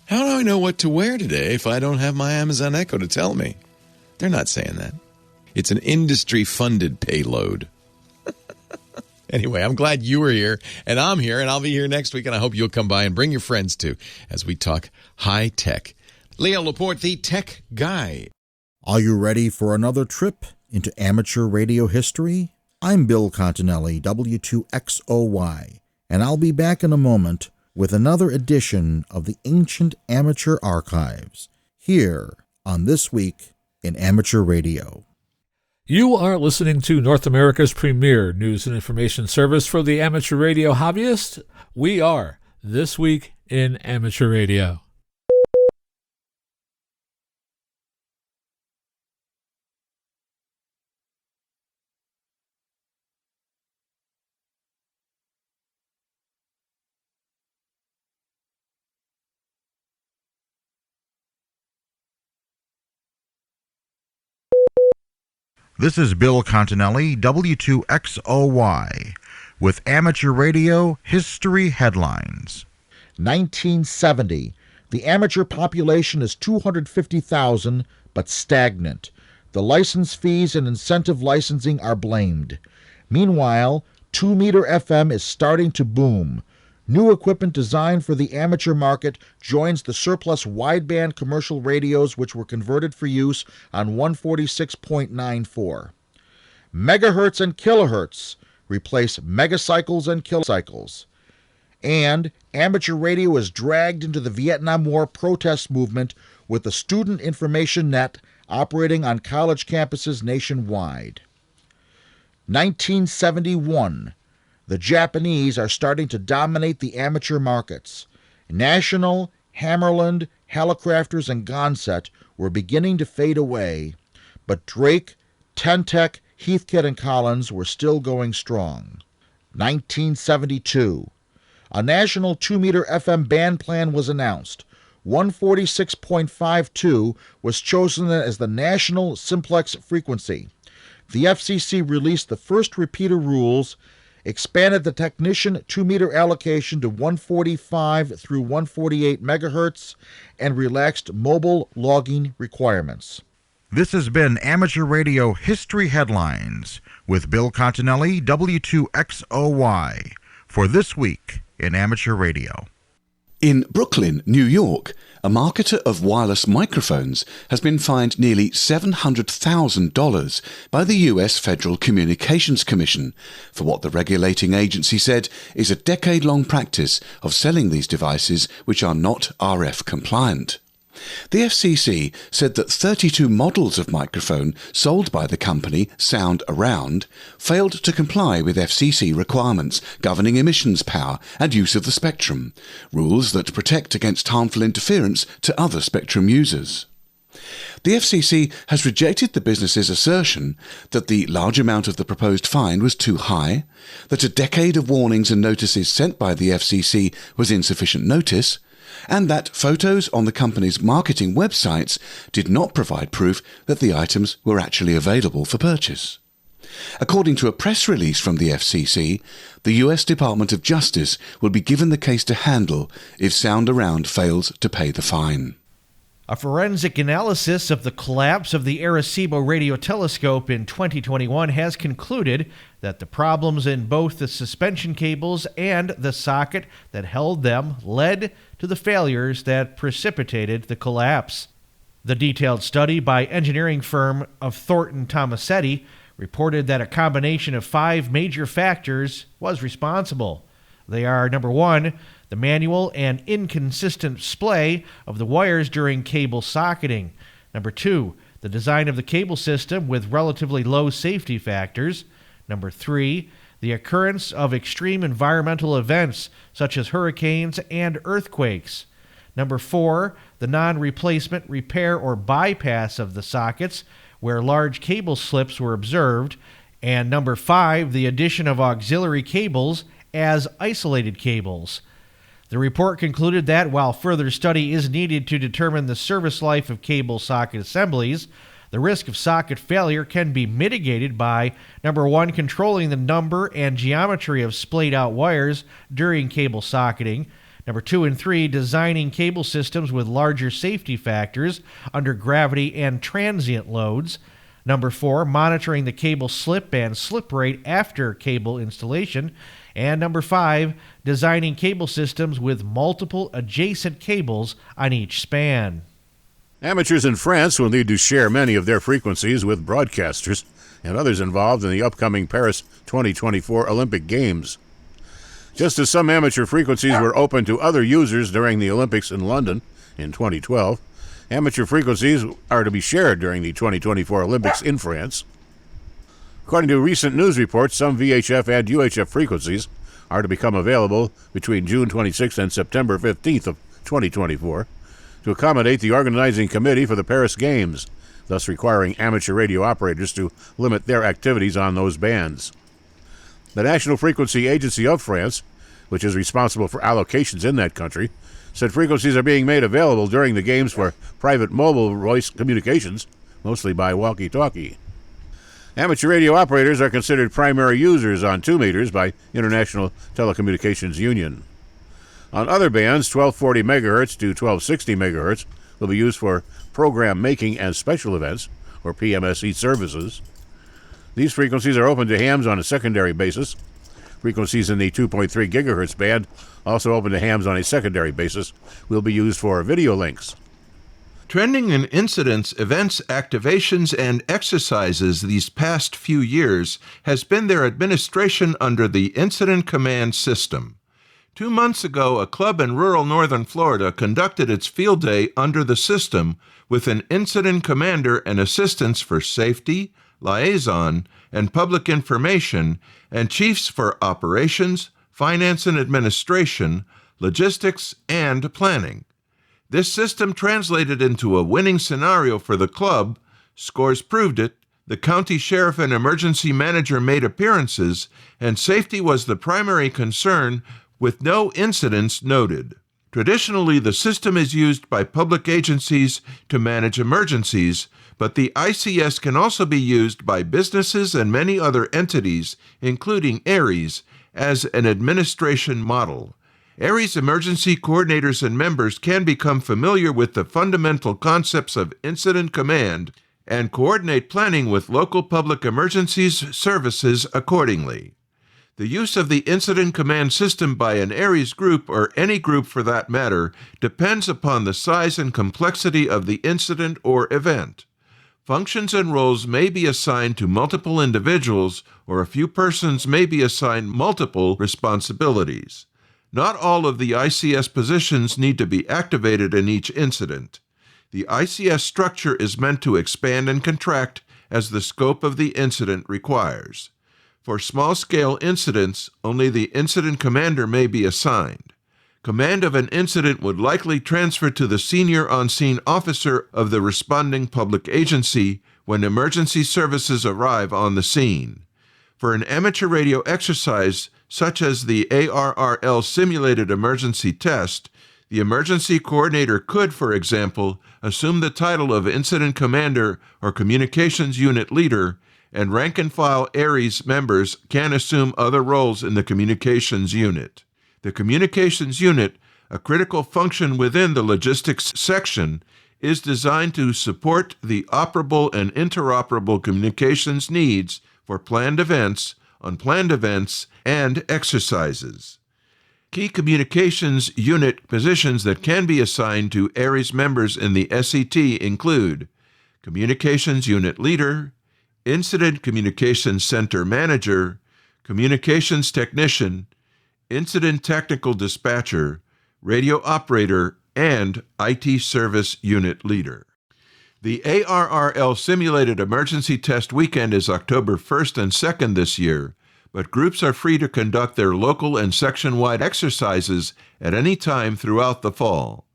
how do I know what to wear today if I don't have my Amazon Echo to tell me? They're not saying that. It's an industry-funded payload. Anyway, I'm glad you were here, and I'm here, and I'll be here next week, and I hope you'll come by and bring your friends, too, as we talk high-tech. Leo Laporte, the tech guy. Are you ready for another trip into amateur radio history? I'm Bill Continelli, W2XOY, and I'll be back in a moment with another edition of the Ancient Amateur Archives, here on This Week in Amateur Radio. You are listening to North America's premier news and information service for the amateur radio hobbyist. We are This Week in Amateur Radio. This is Bill Continelli, W2XOY, with Amateur Radio History Headlines. 1970. The amateur population is 250,000, but stagnant. The license fees and incentive licensing are blamed. Meanwhile, 2-meter FM is starting to boom. New equipment designed for the amateur market joins the surplus wideband commercial radios which were converted for use on 146.94. Megahertz and kilohertz replace megacycles and kilocycles. And amateur radio is dragged into the Vietnam War protest movement with the Student Information Net operating on college campuses nationwide. 1971. The Japanese are starting to dominate the amateur markets. National, Hammarlund, Hallicrafters, and Gonset were beginning to fade away, but Drake, Tentec, Heathkit, and Collins were still going strong. 1972. A national 2-meter FM band plan was announced. 146.52 was chosen as the national simplex frequency. The FCC released the first repeater rules, expanded the technician 2-meter allocation to 145 through 148 megahertz, and relaxed mobile logging requirements. This has been Amateur Radio History Headlines with Bill Continelli, W2XOY, for This Week in Amateur Radio. In Brooklyn, New York, a marketer of wireless microphones has been fined nearly $700,000 by the U.S. Federal Communications Commission for what the regulating agency said is a decade-long practice of selling these devices which are not RF compliant. The FCC said that 32 models of microphone sold by the company Sound Around failed to comply with FCC requirements governing emissions power and use of the spectrum, rules that protect against harmful interference to other spectrum users. The FCC has rejected the business's assertion that the large amount of the proposed fine was too high, that a decade of warnings and notices sent by the FCC was insufficient notice, and that photos on the company's marketing websites did not provide proof that the items were actually available for purchase. According to a press release from the FCC, the US Department of Justice will be given the case to handle if Sound Around fails to pay the fine. A forensic analysis of the collapse of the Arecibo radio telescope in 2021 has concluded that the problems in both the suspension cables and the socket that held them led to the failures that precipitated the collapse. The detailed study by engineering firm of Thornton Tomasetti reported that a combination of 5 major factors was responsible. They are, number 1, the manual and inconsistent splay of the wires during cable socketing. Number 2, the design of the cable system with relatively low safety factors. Number 3, the occurrence of extreme environmental events such as hurricanes and earthquakes. Number 4, the non-replacement, repair, or bypass of the sockets where large cable slips were observed. And number 5, the addition of auxiliary cables as isolated cables. The report concluded that while further study is needed to determine the service life of cable socket assemblies, the risk of socket failure can be mitigated by, number 1, controlling the number and geometry of splayed out wires during cable socketing, number 2 and 3, designing cable systems with larger safety factors under gravity and transient loads, number 4, monitoring the cable slip and slip rate after cable installation, and number 5, designing cable systems with multiple adjacent cables on each span. Amateurs in France will need to share many of their frequencies with broadcasters and others involved in the upcoming Paris 2024 Olympic Games. Just as some amateur frequencies were open to other users during the Olympics in London in 2012, amateur frequencies are to be shared during the 2024 Olympics in France. According to recent news reports, some VHF and UHF frequencies are to become available between June 26th and September 15th of 2024 to accommodate the organizing committee for the Paris Games, thus requiring amateur radio operators to limit their activities on those bands. The National Frequency Agency of France, which is responsible for allocations in that country, said frequencies are being made available during the games for private mobile voice communications, mostly by walkie-talkie. Amateur radio operators are considered primary users on 2 meters by International Telecommunications Union. On other bands, 1240 MHz to 1260 MHz will be used for program making and special events, or PMSE services. These frequencies are open to hams on a secondary basis. Frequencies in the 2.3 GHz band, also open to hams on a secondary basis, will be used for video links. Trending in incidents, events, activations, and exercises these past few years has been their administration under the Incident Command System. 2 months ago, a club in rural northern Florida conducted its field day under the system with an incident commander and assistants for safety, liaison, and public information, and chiefs for operations, finance and administration, logistics, and planning. This system translated into a winning scenario for the club. Scores proved it. The county sheriff and emergency manager made appearances, and safety was the primary concern, with no incidents noted. Traditionally, the system is used by public agencies to manage emergencies, but the ICS can also be used by businesses and many other entities, including ARRS, as an administration model. ARRS emergency coordinators and members can become familiar with the fundamental concepts of incident command and coordinate planning with local public emergencies services accordingly. The use of the incident command system by an ARRS group, or any group for that matter, depends upon the size and complexity of the incident or event. Functions and roles may be assigned to multiple individuals, or a few persons may be assigned multiple responsibilities. Not all of the ICS positions need to be activated in each incident. The ICS structure is meant to expand and contract as the scope of the incident requires. For small-scale incidents, only the incident commander may be assigned. Command of an incident would likely transfer to the senior on-scene officer of the responding public agency when emergency services arrive on the scene. For an amateur radio exercise, such as the ARRL simulated emergency test, the emergency coordinator could, for example, assume the title of incident commander or communications unit leader, and rank-and-file ARRS members can assume other roles in the communications unit. The communications unit, a critical function within the logistics section, is designed to support the operable and interoperable communications needs for planned events, unplanned events, and exercises. Key communications unit positions that can be assigned to ARRS members in the SET include Communications Unit Leader, Incident Communications Center Manager, Communications Technician, Incident Technical Dispatcher, Radio Operator, and IT Service Unit Leader. The ARRL Simulated Emergency Test Weekend is October 1st and 2nd this year, but groups are free to conduct their local and section-wide exercises at any time throughout the fall.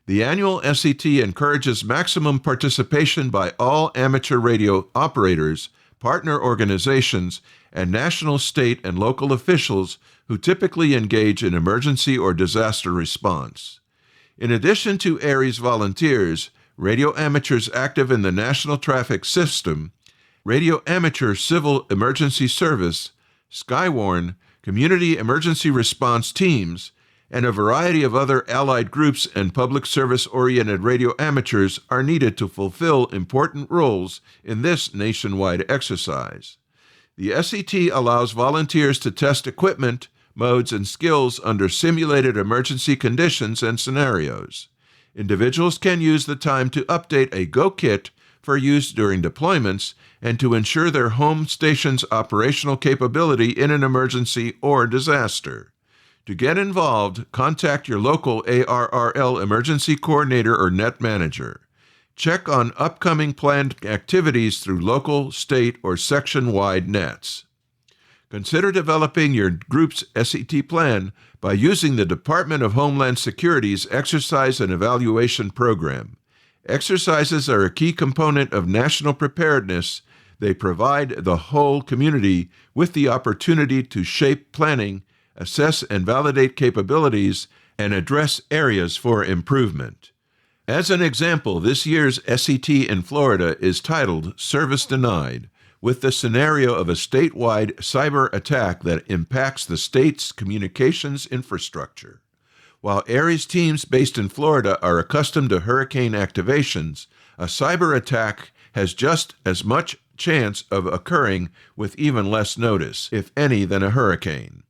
The annual SET encourages maximum participation by all amateur radio operators, partner organizations, and national, state, and local officials who typically engage in emergency or disaster response. In addition to ARRS volunteers, radio amateurs active in the National Traffic System, Radio Amateur Civil Emergency Service, Skywarn, Community Emergency Response Teams, and a variety of other allied groups and public service-oriented radio amateurs are needed to fulfill important roles in this nationwide exercise. The SET allows volunteers to test equipment, modes, and skills under simulated emergency conditions and scenarios. Individuals can use the time to update a Go kit for use during deployments and to ensure their home station's operational capability in an emergency or disaster. To get involved, contact your local ARRL emergency coordinator or net manager. Check on upcoming planned activities through local, state, or section-wide nets. Consider developing your group's SET plan by using the Department of Homeland Security's Exercise and Evaluation Program. Exercises are a key component of national preparedness. They provide the whole community with the opportunity to shape planning, assess and validate capabilities, and address areas for improvement. As an example, this year's SET in Florida is titled Service Denied, with the scenario of a statewide cyber attack that impacts the state's communications infrastructure. While ARRS teams based in Florida are accustomed to hurricane activations, a cyber attack has just as much chance of occurring with even less notice, if any, than a hurricane.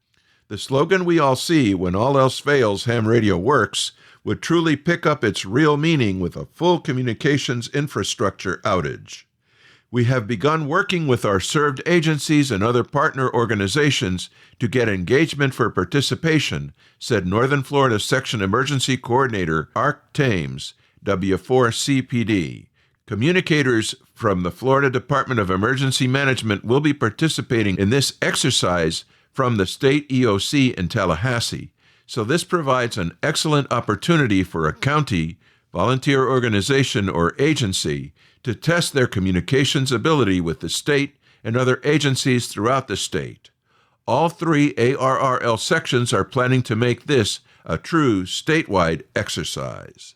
The slogan we all see, "When all else fails, ham radio works," would truly pick up its real meaning with a full communications infrastructure outage. We have begun working with our served agencies and other partner organizations to get engagement for participation, said Northern Florida Section Emergency Coordinator Ark Thames, W4CPD. Communicators from the Florida Department of Emergency Management will be participating in this exercise from the state EOC in Tallahassee, so this provides an excellent opportunity for a county, volunteer organization, or agency to test their communications ability with the state and other agencies throughout the state. All three ARRL sections are planning to make this a true statewide exercise.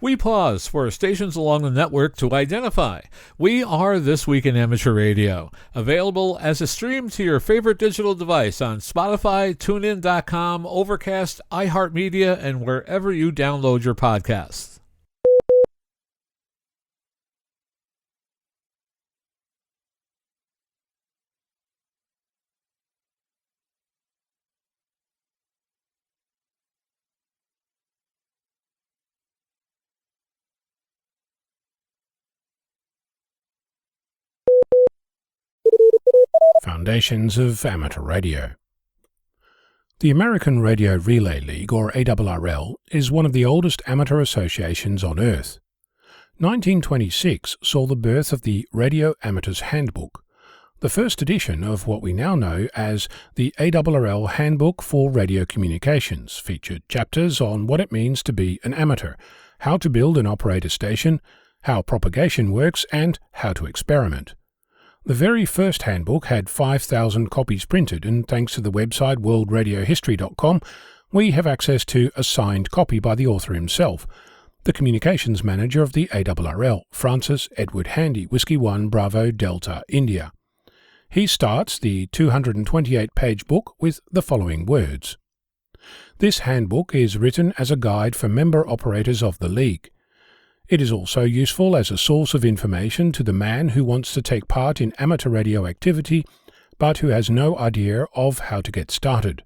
We pause for stations along the network to identify. We are This Week in Amateur Radio, available as a stream to your favorite digital device on Spotify, TuneIn.com, Overcast, iHeartMedia, and wherever you download your podcasts. Foundations of Amateur Radio. The American Radio Relay League, or ARRL, is one of the oldest amateur associations on Earth. 1926 saw the birth of the Radio Amateur's Handbook, the first edition of what we now know as the ARRL Handbook for Radio Communications. Featured chapters on what it means to be an amateur, how to build and operate a station, how propagation works, and how to experiment. The very first handbook had 5,000 copies printed, and thanks to the website worldradiohistory.com, we have access to a signed copy by the author himself, the communications manager of the ARRL, Francis Edward Handy, Whiskey 1 Bravo Delta, India. He starts the 228-page book with the following words. This handbook is written as a guide for member operators of the League. It is also useful as a source of information to the man who wants to take part in amateur radio activity but who has no idea of how to get started.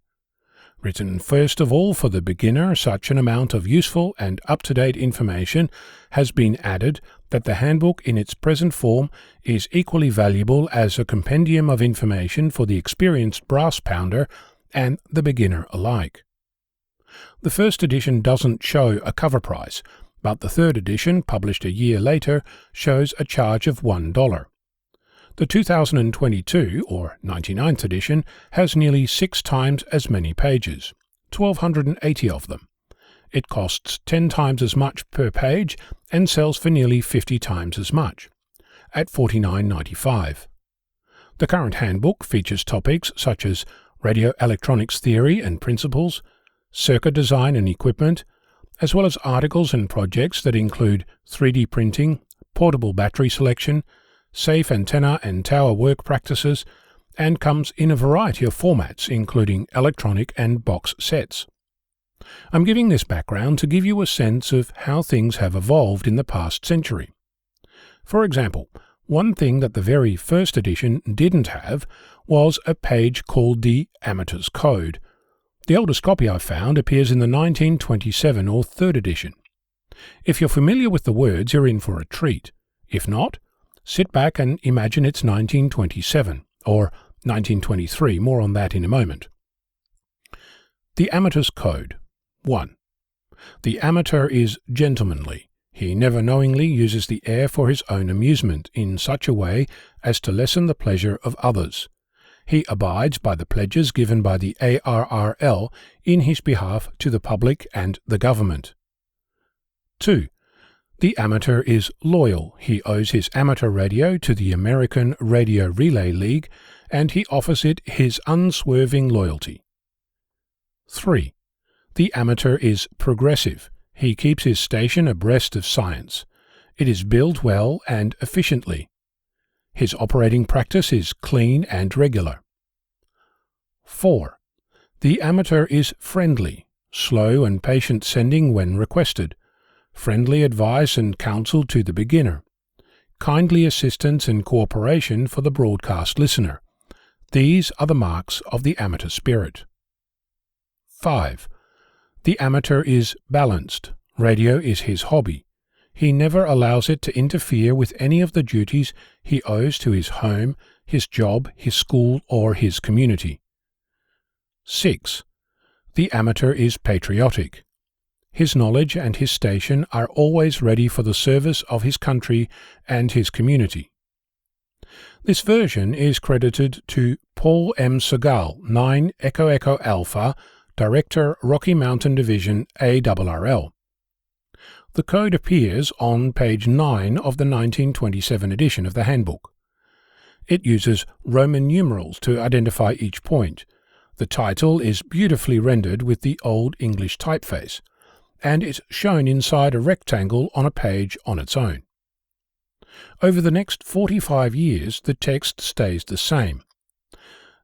Written first of all for the beginner, such an amount of useful and up-to-date information has been added that the handbook in its present form is equally valuable as a compendium of information for the experienced brass pounder and the beginner alike. The first edition doesn't show a cover price, but the third edition, published a year later, shows a charge of $1. The 2022, or 99th edition, has nearly 6 times as many pages, 1,280 of them. It costs 10 times as much per page and sells for nearly 50 times as much, at $49.95. The current handbook features topics such as radio electronics theory and principles, circuit design and equipment, as well as articles and projects that include 3D printing, portable battery selection, safe antenna and tower work practices, and comes in a variety of formats, including electronic and box sets. I'm giving this background to give you a sense of how things have evolved in the past century. For example, one thing that the very first edition didn't have was a page called the Amateur's Code. The oldest copy I found appears in the 1927 or 3rd edition. If you're familiar with the words, you're in for a treat. If not, sit back and imagine it's 1927, or 1923, more on that in a moment. The Amateur's Code. 1. The amateur is gentlemanly. He never knowingly uses the air for his own amusement in such a way as to lessen the pleasure of others. He abides by the pledges given by the ARRL in his behalf to the public and the government. 2. The amateur is loyal. He owes his amateur radio to the American Radio Relay League, and he offers it his unswerving loyalty. 3. The amateur is progressive. He keeps his station abreast of science. It is built well and efficiently. His operating practice is clean and regular. 4. The amateur is friendly, slow and patient sending when requested, friendly advice and counsel to the beginner, kindly assistance and cooperation for the broadcast listener. These are the marks of the amateur spirit. 5. The amateur is balanced. Radio is his hobby. He never allows it to interfere with any of the duties he owes to his home, his job, his school, or his community. 6. The amateur is patriotic. His knowledge and his station are always ready for the service of his country and his community. This version is credited to Paul M. Segal, 9 Echo Echo Alpha, Director, Rocky Mountain Division, ARRL. The code appears on page 9 of the 1927 edition of the handbook. It uses Roman numerals to identify each point. The title is beautifully rendered with the Old English typeface, and it's shown inside a rectangle on a page on its own. Over the next 45 years, the text stays the same.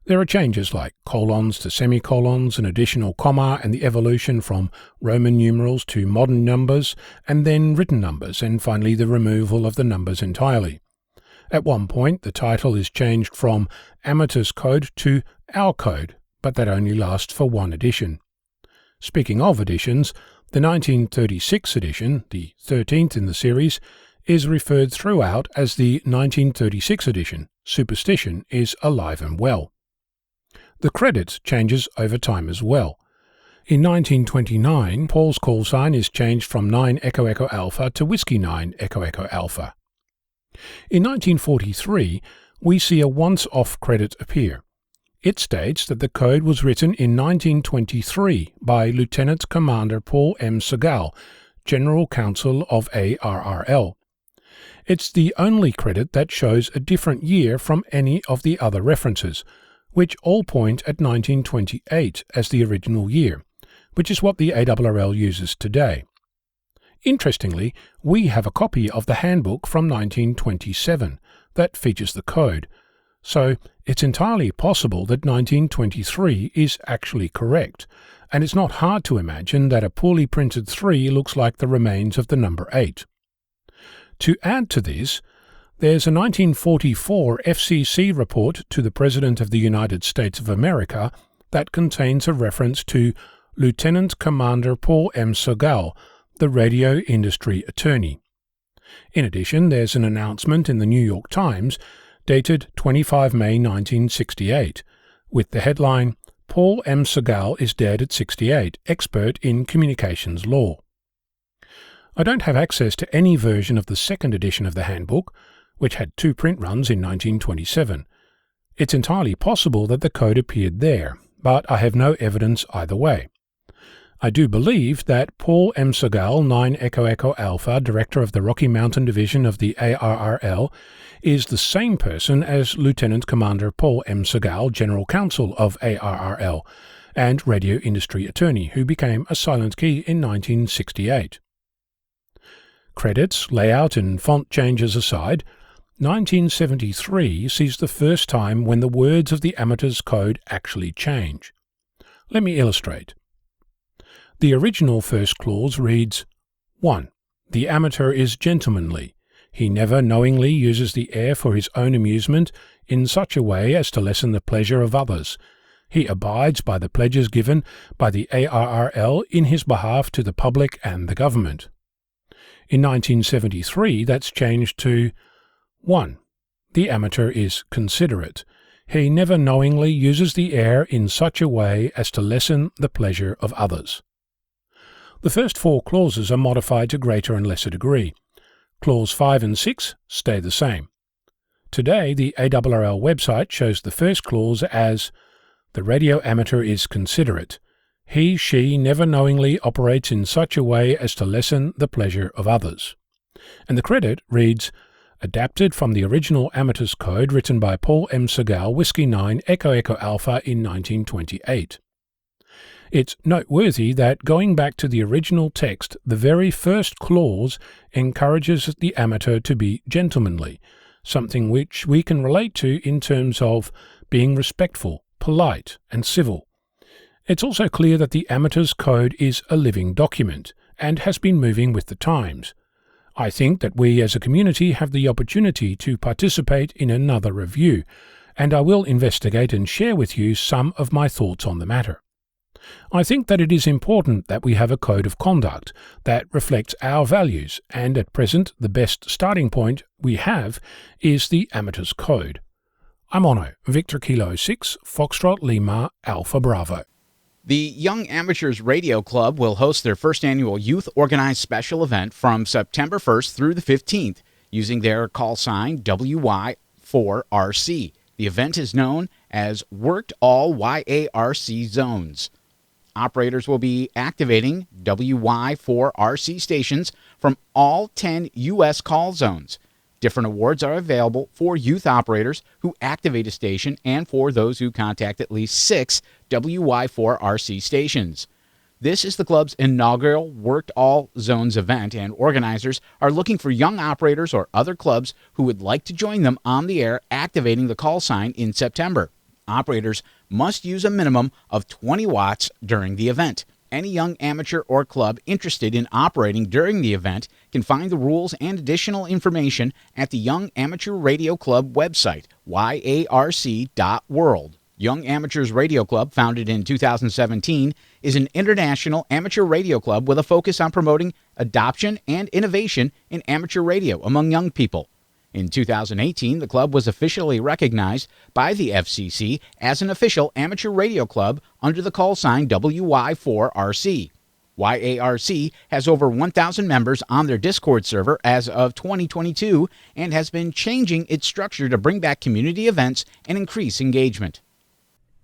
There are changes like colons to semicolons, an additional comma, and the evolution from Roman numerals to modern numbers, and then written numbers, and finally the removal of the numbers entirely. At one point, the title is changed from Amateur's Code to Our Code, but that only lasts for one edition. Speaking of editions, the 1936 edition, the 13th in the series, is referred throughout as the 1936 edition. Superstition is alive and well. The credit changes over time as well. In 1929, Paul's call sign is changed from 9 Echo Echo Alpha to Whiskey 9 Echo Echo Alpha. In 1943, we see a once-off credit appear. It states that the code was written in 1923 by Lieutenant Commander Paul M. Segal, General Counsel of ARRL. It's the only credit that shows a different year from any of the other references, which all point at 1928 as the original year, which is what the ARRL uses today. Interestingly, we have a copy of the handbook from 1927 that features the code, so it's entirely possible that 1923 is actually correct, and it's not hard to imagine that a poorly printed 3 looks like the remains of the number 8. To add to this, there's a 1944 FCC report to the President of the United States of America that contains a reference to Lieutenant Commander Paul M. Segal, the radio industry attorney. In addition, there's an announcement in the New York Times dated 25 May 1968, with the headline, Paul M. Segal is dead at 68, expert in communications law. I don't have access to any version of the second edition of the handbook, which had 2 print runs in 1927. It's entirely possible that the code appeared there, but I have no evidence either way. I do believe that Paul M. Segal, 9 Echo Echo Alpha, Director of the Rocky Mountain Division of the ARRL, is the same person as Lieutenant Commander Paul M. Segal, General Counsel of ARRL, and radio industry attorney, who became a silent key in 1968. Credits, layout and font changes aside, 1973 sees the first time when the words of the amateur's code actually change. Let me illustrate. The original first clause reads, 1. The amateur is gentlemanly. He never knowingly uses the air for his own amusement in such a way as to lessen the pleasure of others. He abides by the pledges given by the ARRL in his behalf to the public and the government. In 1973, that's changed to 1. The amateur is considerate. He never knowingly uses the air in such a way as to lessen the pleasure of others. The first 4 clauses are modified to greater and lesser degree. Clause 5 and 6 stay the same. Today, the ARRL website shows the first clause as, the radio amateur is considerate. He, she never knowingly operates in such a way as to lessen the pleasure of others. And the credit reads, adapted from the original amateur's code written by Paul M. Segal, Whiskey 9 Echo Echo Alpha in 1928. It's noteworthy that going back to the original text, the very first clause encourages the amateur to be gentlemanly, something which we can relate to in terms of being respectful, polite, and civil. It's also clear that the amateur's code is a living document and has been moving with the times. I think that we as a community have the opportunity to participate in another review, and I will investigate and share with you some of my thoughts on the matter. I think that it is important that we have a code of conduct that reflects our values, and at present the best starting point we have is the Amateur's Code. I'm Ono, Victor Kilo 6, Foxtrot Lima, Alpha Bravo. The Young Amateurs Radio Club will host their first annual Youth Organized Special event from September 1st through the 15th using their call sign WY4RC. The event is known as Worked All YARC Zones. Operators will be activating WY4RC stations from all 10 U.S. call zones. Different awards are available for youth operators who activate a station and for those who contact at least 6 WY4RC stations. This is the club's inaugural Worked All Zones event, and organizers are looking for young operators or other clubs who would like to join them on the air activating the call sign in September. Operators must use a minimum of 20 watts during the event. Any young amateur or club interested in operating during the event can find the rules and additional information at the Young Amateur Radio Club website, yarc.world. Young Amateurs Radio Club, founded in 2017, is an international amateur radio club with a focus on promoting adoption and innovation in amateur radio among young people. In 2018, the club was officially recognized by the FCC as an official amateur radio club under the call sign WY4RC. YARC has over 1,000 members on their Discord server as of 2022 and has been changing its structure to bring back community events and increase engagement.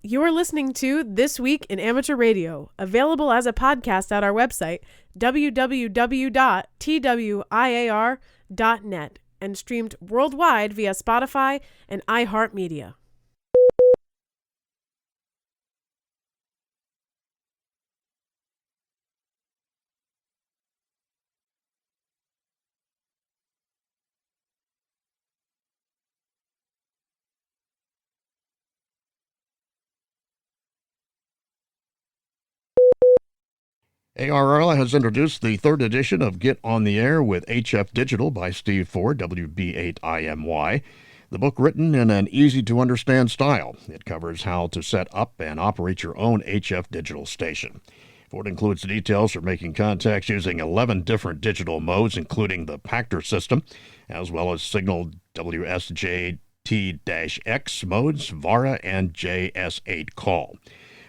You're listening to This Week in Amateur Radio, available as a podcast at our website, www.twiar.net, and streamed worldwide via Spotify and iHeartMedia. ARRL has introduced the third edition of Get on the Air with HF Digital by Steve Ford, WB8IMY. The book written in an easy-to-understand style. It covers how to set up and operate your own HF digital station. Ford includes details for making contacts using 11 different digital modes, including the Pactor system, as well as signal WSJT-X modes, VARA, and JS8 call.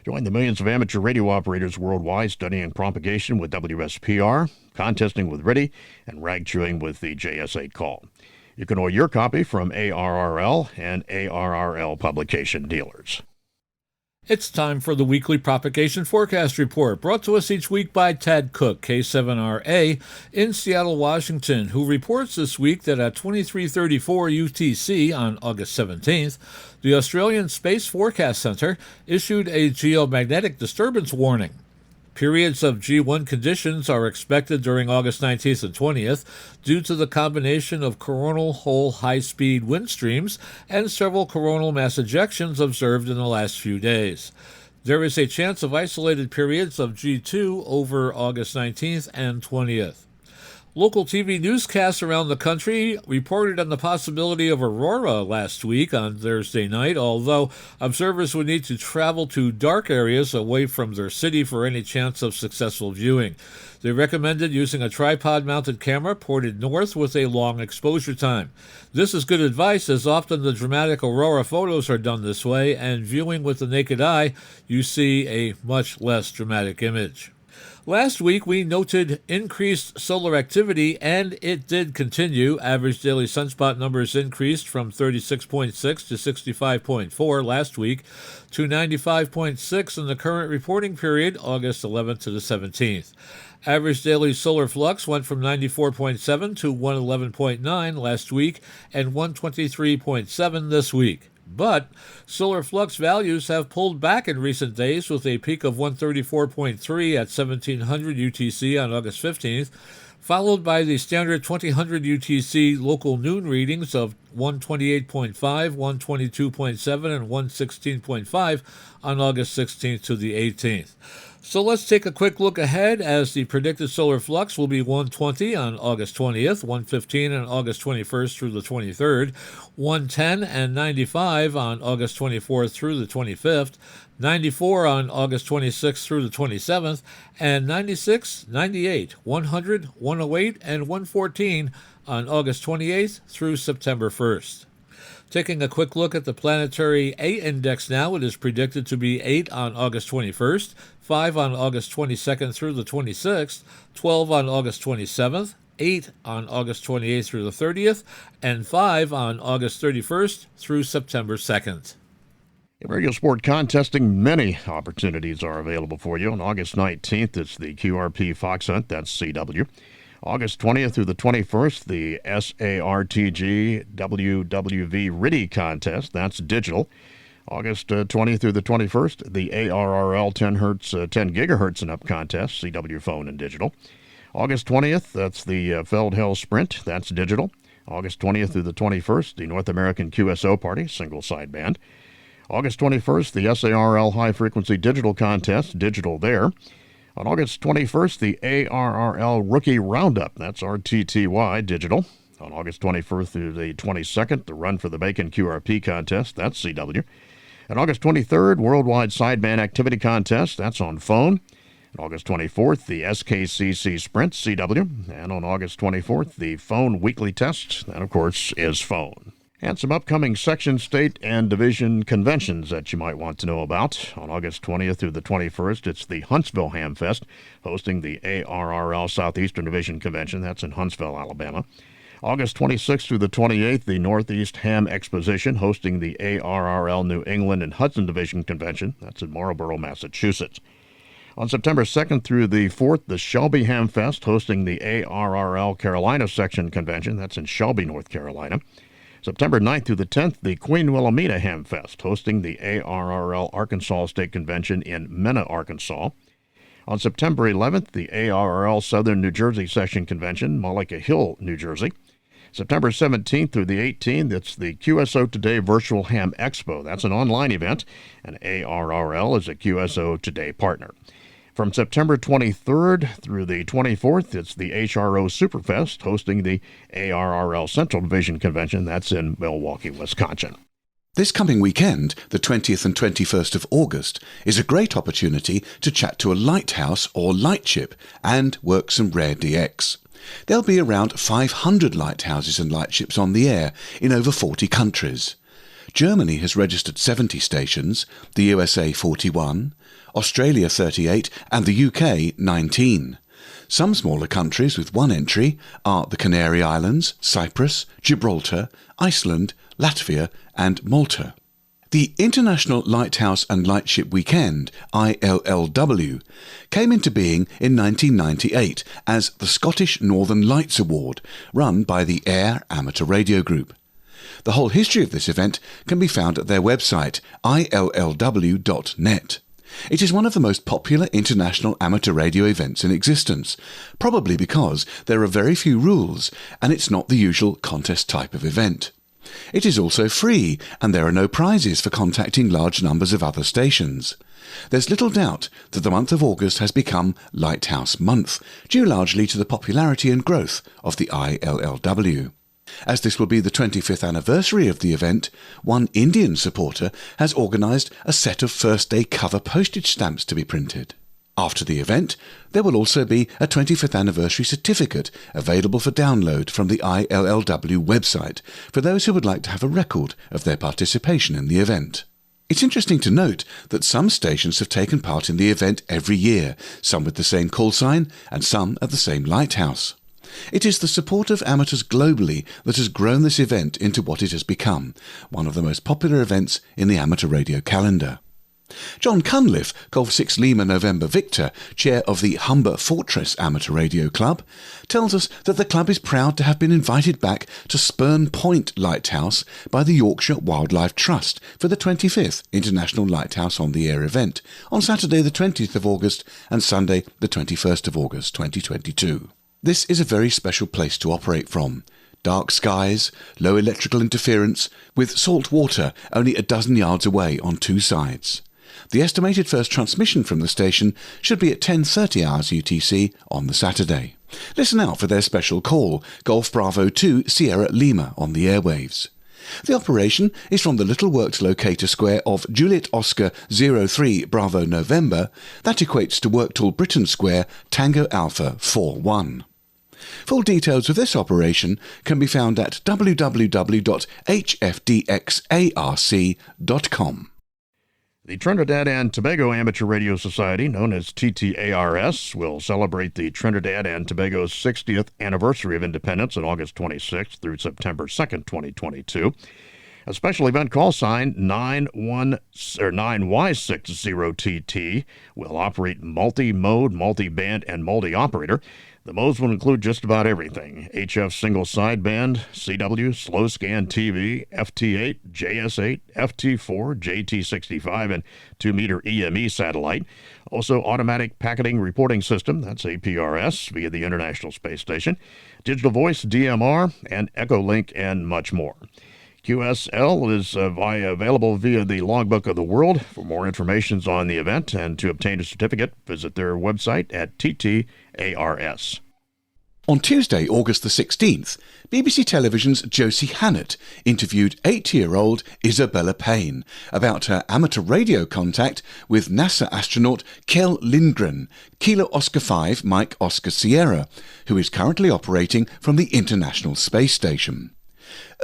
Join the millions of amateur radio operators worldwide studying propagation with WSPR, contesting with RTTY, and rag chewing with the JS8 call. You can order your copy from ARRL and ARRL publication dealers. It's time for the weekly propagation forecast report, brought to us each week by Tad Cook, K7RA, in Seattle, Washington, who reports this week that at 2334 UTC on August 17th, the Australian Space Forecast Centre issued a geomagnetic disturbance warning. Periods of G1 conditions are expected during August 19th and 20th due to the combination of coronal hole high-speed wind streams and several coronal mass ejections observed in the last few days. There is a chance of isolated periods of G2 over August 19th and 20th. Local TV newscasts around the country reported on the possibility of aurora last week on Thursday night, although observers would need to travel to dark areas away from their city for any chance of successful viewing. They recommended using a tripod-mounted camera ported north with a long exposure time. This is good advice, as often the dramatic aurora photos are done this way, and viewing with the naked eye, you see a much less dramatic image. Last week, we noted increased solar activity, and it did continue. Average daily sunspot numbers increased from 36.6 to 65.4 last week to 95.6 in the current reporting period, August 11th to the 17th. Average daily solar flux went from 94.7 to 111.9 last week and 123.7 this week. But solar flux values have pulled back in recent days, with a peak of 134.3 at 1700 UTC on August 15th, followed by the standard 2000 UTC local noon readings of 128.5, 122.7, and 116.5 on August 16th to the 18th. So let's take a quick look ahead, as the predicted solar flux will be 120 on August 20th, 115 on August 21st through the 23rd, 110 and 95 on August 24th through the 25th, 94 on August 26th through the 27th, and 96, 98, 100, 108, and 114 on August 28th through September 1st. Taking a quick look at the planetary A-index now, it is predicted to be 8 on August 21st, 5 on August 22nd through the 26th, 12 on August 27th, 8 on August 28th through the 30th, and 5 on August 31st through September 2nd. In radio sport contesting, many opportunities are available for you. On August 19th, it's the QRP Fox Hunt, that's CW. August 20th through the 21st, the SARTG WWV RTTY contest, that's digital. August 20th through the 21st, the ARRL 10 gigahertz and up contest, CW phone and digital. August 20th, that's the Feldhell Sprint, that's digital. August 20th through the 21st, the North American QSO Party, single sideband. August 21st, the SARL High Frequency Digital Contest, digital there. On August 21st, the ARRL Rookie Roundup, that's RTTY, digital. On August 21st through the 22nd, the Run for the Bacon QRP Contest, that's CW. And August 23rd, Worldwide Sideband Activity Contest, that's on phone. On August 24th, the SKCC Sprint CW. And on August 24th, the Phone Weekly Test. That, of course, is Phone. And some upcoming section, state, and division conventions that you might want to know about. On August 20th through the 21st, it's the Huntsville Ham Fest, hosting the ARRL Southeastern Division Convention. That's in Huntsville, Alabama. August 26th through the 28th, the Northeast Ham Exposition, hosting the ARRL New England and Hudson Division Convention. That's in Marlborough, Massachusetts. On September 2nd through the 4th, the Shelby Ham Fest, hosting the ARRL Carolina Section Convention. That's in Shelby, North Carolina. September 9th through the 10th, the Queen Wilhelmina Ham Fest, hosting the ARRL Arkansas State Convention in Mena, Arkansas. On September 11th, the ARRL Southern New Jersey Section Convention, Mullica Hill, New Jersey. September 17th through the 18th, it's the QSO Today Virtual Ham Expo. That's an online event, and ARRL is a QSO Today partner. From September 23rd through the 24th, it's the HRO Superfest, hosting the ARRL Central Division Convention. That's in Milwaukee, Wisconsin. This coming weekend, the 20th and 21st of August, is a great opportunity to chat to a lighthouse or lightship and work some rare DX. There'll be around 500 lighthouses and lightships on the air in over 40 countries. Germany has registered 70 stations, the USA 41, Australia 38 and the UK 19. Some smaller countries with one entry are the Canary Islands, Cyprus, Gibraltar, Iceland, Latvia and Malta. The International Lighthouse and Lightship Weekend, ILLW, came into being in 1998 as the Scottish Northern Lights Award, run by the AIR Amateur Radio Group. The whole history of this event can be found at their website, illw.net. It is one of the most popular international amateur radio events in existence, probably because there are very few rules and it's not the usual contest type of event. It is also free, and there are no prizes for contacting large numbers of other stations. There's little doubt that the month of August has become Lighthouse Month, due largely to the popularity and growth of the ILLW. As this will be the 25th anniversary of the event, one Indian supporter has organised a set of first-day cover postage stamps to be printed. After the event, there will also be a 25th anniversary certificate available for download from the ILLW website for those who would like to have a record of their participation in the event. It's interesting to note that some stations have taken part in the event every year, some with the same call sign and some at the same lighthouse. It is the support of amateurs globally that has grown this event into what it has become, one of the most popular events in the amateur radio calendar. John Cunliffe, Golf 6 Lima November Victor, chair of the Humber Fortress Amateur Radio Club, tells us that the club is proud to have been invited back to Spurn Point Lighthouse by the Yorkshire Wildlife Trust for the 25th International Lighthouse on the Air event on Saturday the 20th of August and Sunday the 21st of August 2022. This is a very special place to operate from. Dark skies, low electrical interference, with salt water only a dozen yards away on two sides. The estimated first transmission from the station should be at 10:30 hours UTC on the Saturday. Listen out for their special call, Golf Bravo 2 Sierra Lima on the airwaves. The operation is from the Little Works locator square of Juliet Oscar 03 Bravo November. That equates to Worktool Britain Square Tango Alpha 41. Full details of this operation can be found at www.hfdxarc.com. The Trinidad and Tobago Amateur Radio Society, known as TTARS, will celebrate the Trinidad and Tobago's 60th anniversary of independence on August 26th through September 2nd, 2022. A special event call sign 9Y60TT will operate multi-mode, multi-band, and multi-operator. The modes will include just about everything: HF single sideband, CW, slow scan TV, FT8, JS8, FT4, JT65, and 2-meter EME satellite. Also automatic packaging reporting system, that's APRS, via the International Space Station, digital voice, DMR, and Echolink, and much more. QSL is available via the Logbook of the World. For more information on the event and to obtain a certificate, visit their website at TTARS. On Tuesday, August the 16th, BBC Television's Josie Hannett interviewed 8-year-old Isabella Payne about her amateur radio contact with NASA astronaut Kjell Lindgren, Kilo Oscar 5 Mike Oscar Sierra, who is currently operating from the International Space Station.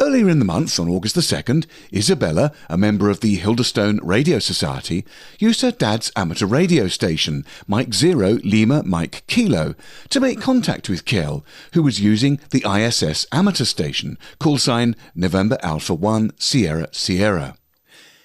Earlier in the month, on August the 2nd, Isabella, a member of the Hildestone Radio Society, used her dad's amateur radio station, Mike 0 Lima Mike Kilo, to make contact with Kjell, who was using the ISS amateur station, callsign November Alpha 1 Sierra Sierra.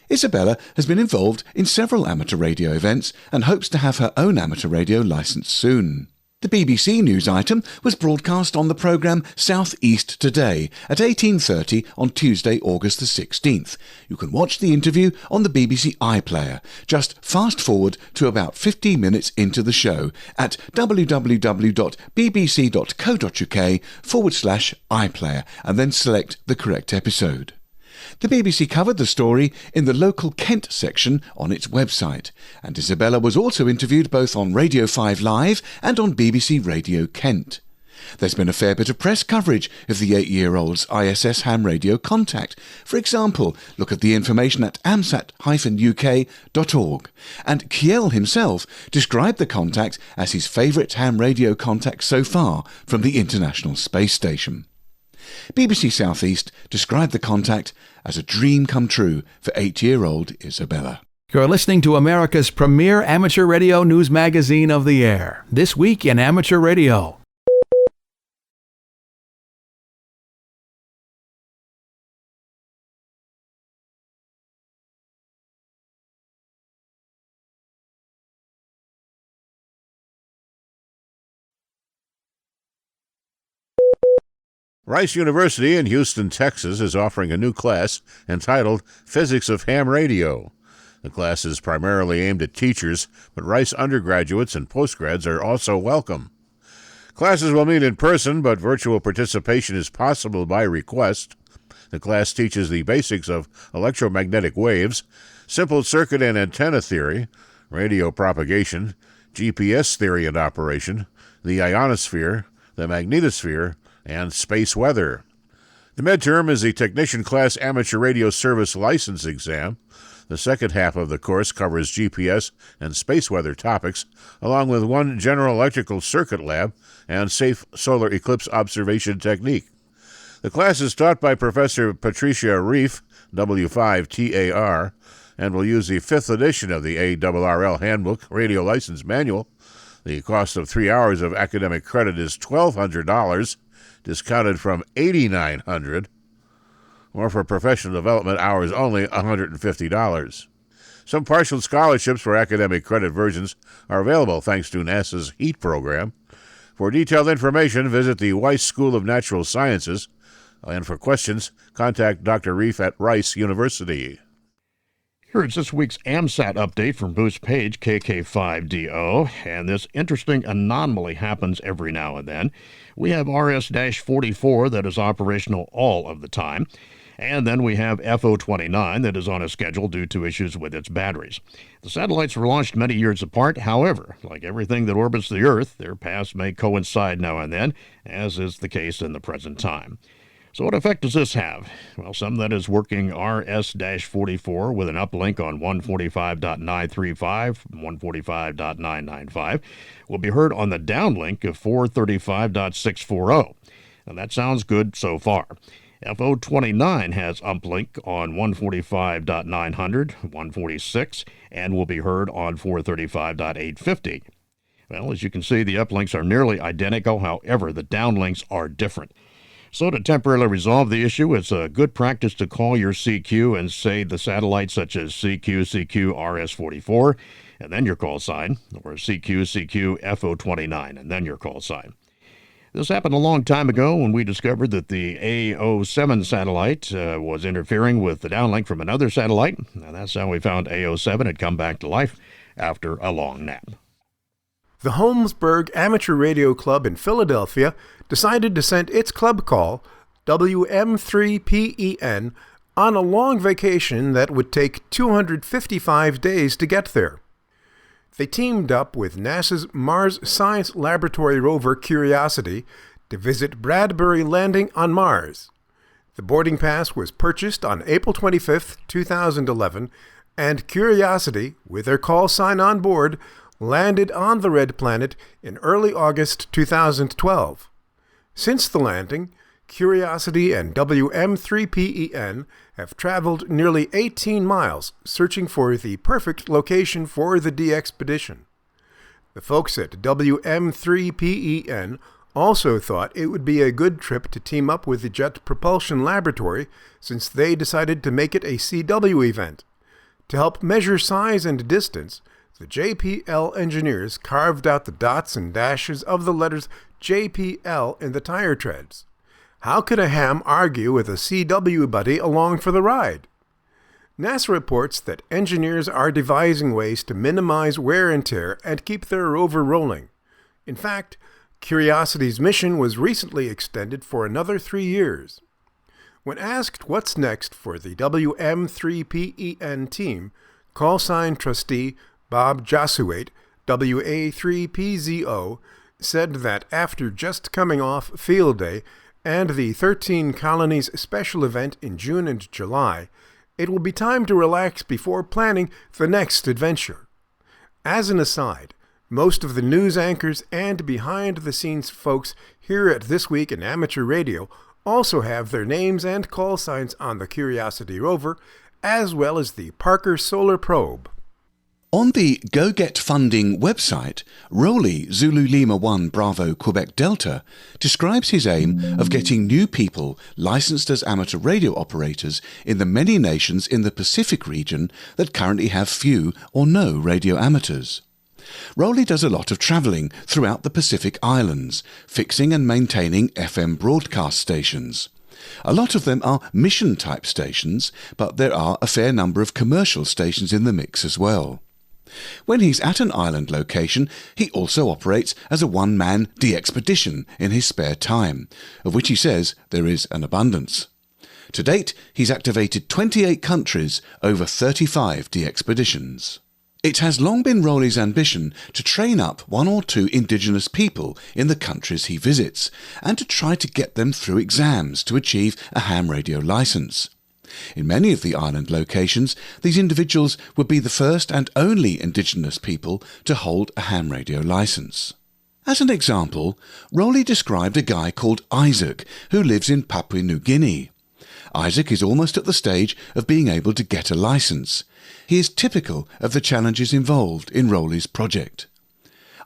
Isabella has been involved in several amateur radio events and hopes to have her own amateur radio licence soon. The BBC news item was broadcast on the programme South East Today at 18:30 on Tuesday, August the 16th. You can watch the interview on the BBC iPlayer. Just fast forward to about 15 minutes into the show at www.bbc.co.uk/iPlayer and then select the correct episode. The BBC covered the story in the local Kent section on its website, and Isabella was also interviewed both on Radio 5 Live and on BBC Radio Kent. There's been a fair bit of press coverage of the 8-year-old's ISS ham radio contact. For example, look at the information at amsat-uk.org. And Kjell himself described the contact as his favourite ham radio contact so far from the International Space Station. BBC South East described the contact as a dream come true for 8-year-old Isabella. You're listening to America's premier amateur radio news magazine of the air. This week in amateur radio. Rice University in Houston, Texas is offering a new class entitled Physics of Ham Radio. The class is primarily aimed at teachers, but Rice undergraduates and postgrads are also welcome. Classes will meet in person, but virtual participation is possible by request. The class teaches the basics of electromagnetic waves, simple circuit and antenna theory, radio propagation, GPS theory and operation, the ionosphere, the magnetosphere, and space weather. The midterm is the Technician Class Amateur Radio Service License Exam. The second half of the course covers GPS and space weather topics, along with one general electrical circuit lab and safe solar eclipse observation technique. The class is taught by Professor Patricia Reif, W5TAR, and will use the 5th edition of the ARRL Handbook Radio License Manual. The cost of 3 hours of academic credit is $1,200, discounted from $8,900, or for professional development hours only, $150. Some partial scholarships for academic credit versions are available thanks to NASA's HEAT program. For detailed information, visit the Weiss School of Natural Sciences, and for questions, contact Dr. Reif at Rice University. Here's this week's AMSAT update from Bruce Page, KK5DO, and this interesting anomaly happens every now and then. We have RS-44 that is operational all of the time, and then we have FO-29 that is on a schedule due to issues with its batteries. The satellites were launched many years apart. However, like everything that orbits the Earth, their paths may coincide now and then, as is the case in the present time. So what effect does this have? Well, some that is working RS-44 with an uplink on 145.935, 145.995 will be heard on the downlink of 435.640. And that sounds good so far. FO-29 has uplink on 145.900, 146, and will be heard on 435.850. Well, as you can see, the uplinks are nearly identical. However, the downlinks are different. So to temporarily resolve the issue, it's a good practice to call your CQ and say the satellites such as CQ RS-44, and then your call sign, or CQ FO-29, and then your call sign. This happened a long time ago when we discovered that the A07 satellite was interfering with the downlink from another satellite, and that's how we found A07 had come back to life after a long nap. The Holmesburg Amateur Radio Club in Philadelphia decided to send its club call, WM3PEN, on a long vacation that would take 255 days to get there. They teamed up with NASA's Mars Science Laboratory rover Curiosity, to visit Bradbury Landing on Mars. The boarding pass was purchased on April 25, 2011, and Curiosity, with their call sign on board, landed on the red planet in early August 2012. Since the landing, Curiosity and WM3PEN have traveled nearly 18 miles searching for the perfect location for the D-expedition. The folks at WM3PEN also thought it would be a good trip to team up with the Jet Propulsion Laboratory since they decided to make it a CW event. To help measure size and distance, the JPL engineers carved out the dots and dashes of the letters JPL in the tire treads. How could a ham argue with a CW buddy along for the ride? NASA reports that engineers are devising ways to minimize wear and tear and keep their rover rolling. In fact, Curiosity's mission was recently extended for another 3 years. When asked what's next for the WM3PEN team, call sign trustee Bob Jasuate, WA3PZO, said that after just coming off Field Day and the 13 Colonies special event in June and July, it will be time to relax before planning the next adventure. As an aside, most of the news anchors and behind-the-scenes folks here at This Week in Amateur Radio also have their names and call signs on the Curiosity rover, as well as the Parker Solar Probe. On the Go Get Funding website, Rowley Zulu Lima 1 Bravo Quebec Delta describes his aim of getting new people licensed as amateur radio operators in the many nations in the Pacific region that currently have few or no radio amateurs. Rowley does a lot of travelling throughout the Pacific Islands, fixing and maintaining FM broadcast stations. A lot of them are mission-type stations, but there are a fair number of commercial stations in the mix as well. When he's at an island location, he also operates as a one-man D-expedition in his spare time, of which he says there is an abundance. To date, he's activated 28 countries over 35 D-expeditions. It has long been Rowley's ambition to train up 1 or 2 indigenous people in the countries he visits, and to try to get them through exams to achieve a ham radio license. In many of the island locations, these individuals would be the first and only indigenous people to hold a ham radio license. As an example, Rowley described a guy called Isaac who lives in Papua New Guinea. Isaac is almost at the stage of being able to get a license. He is typical of the challenges involved in Rowley's project.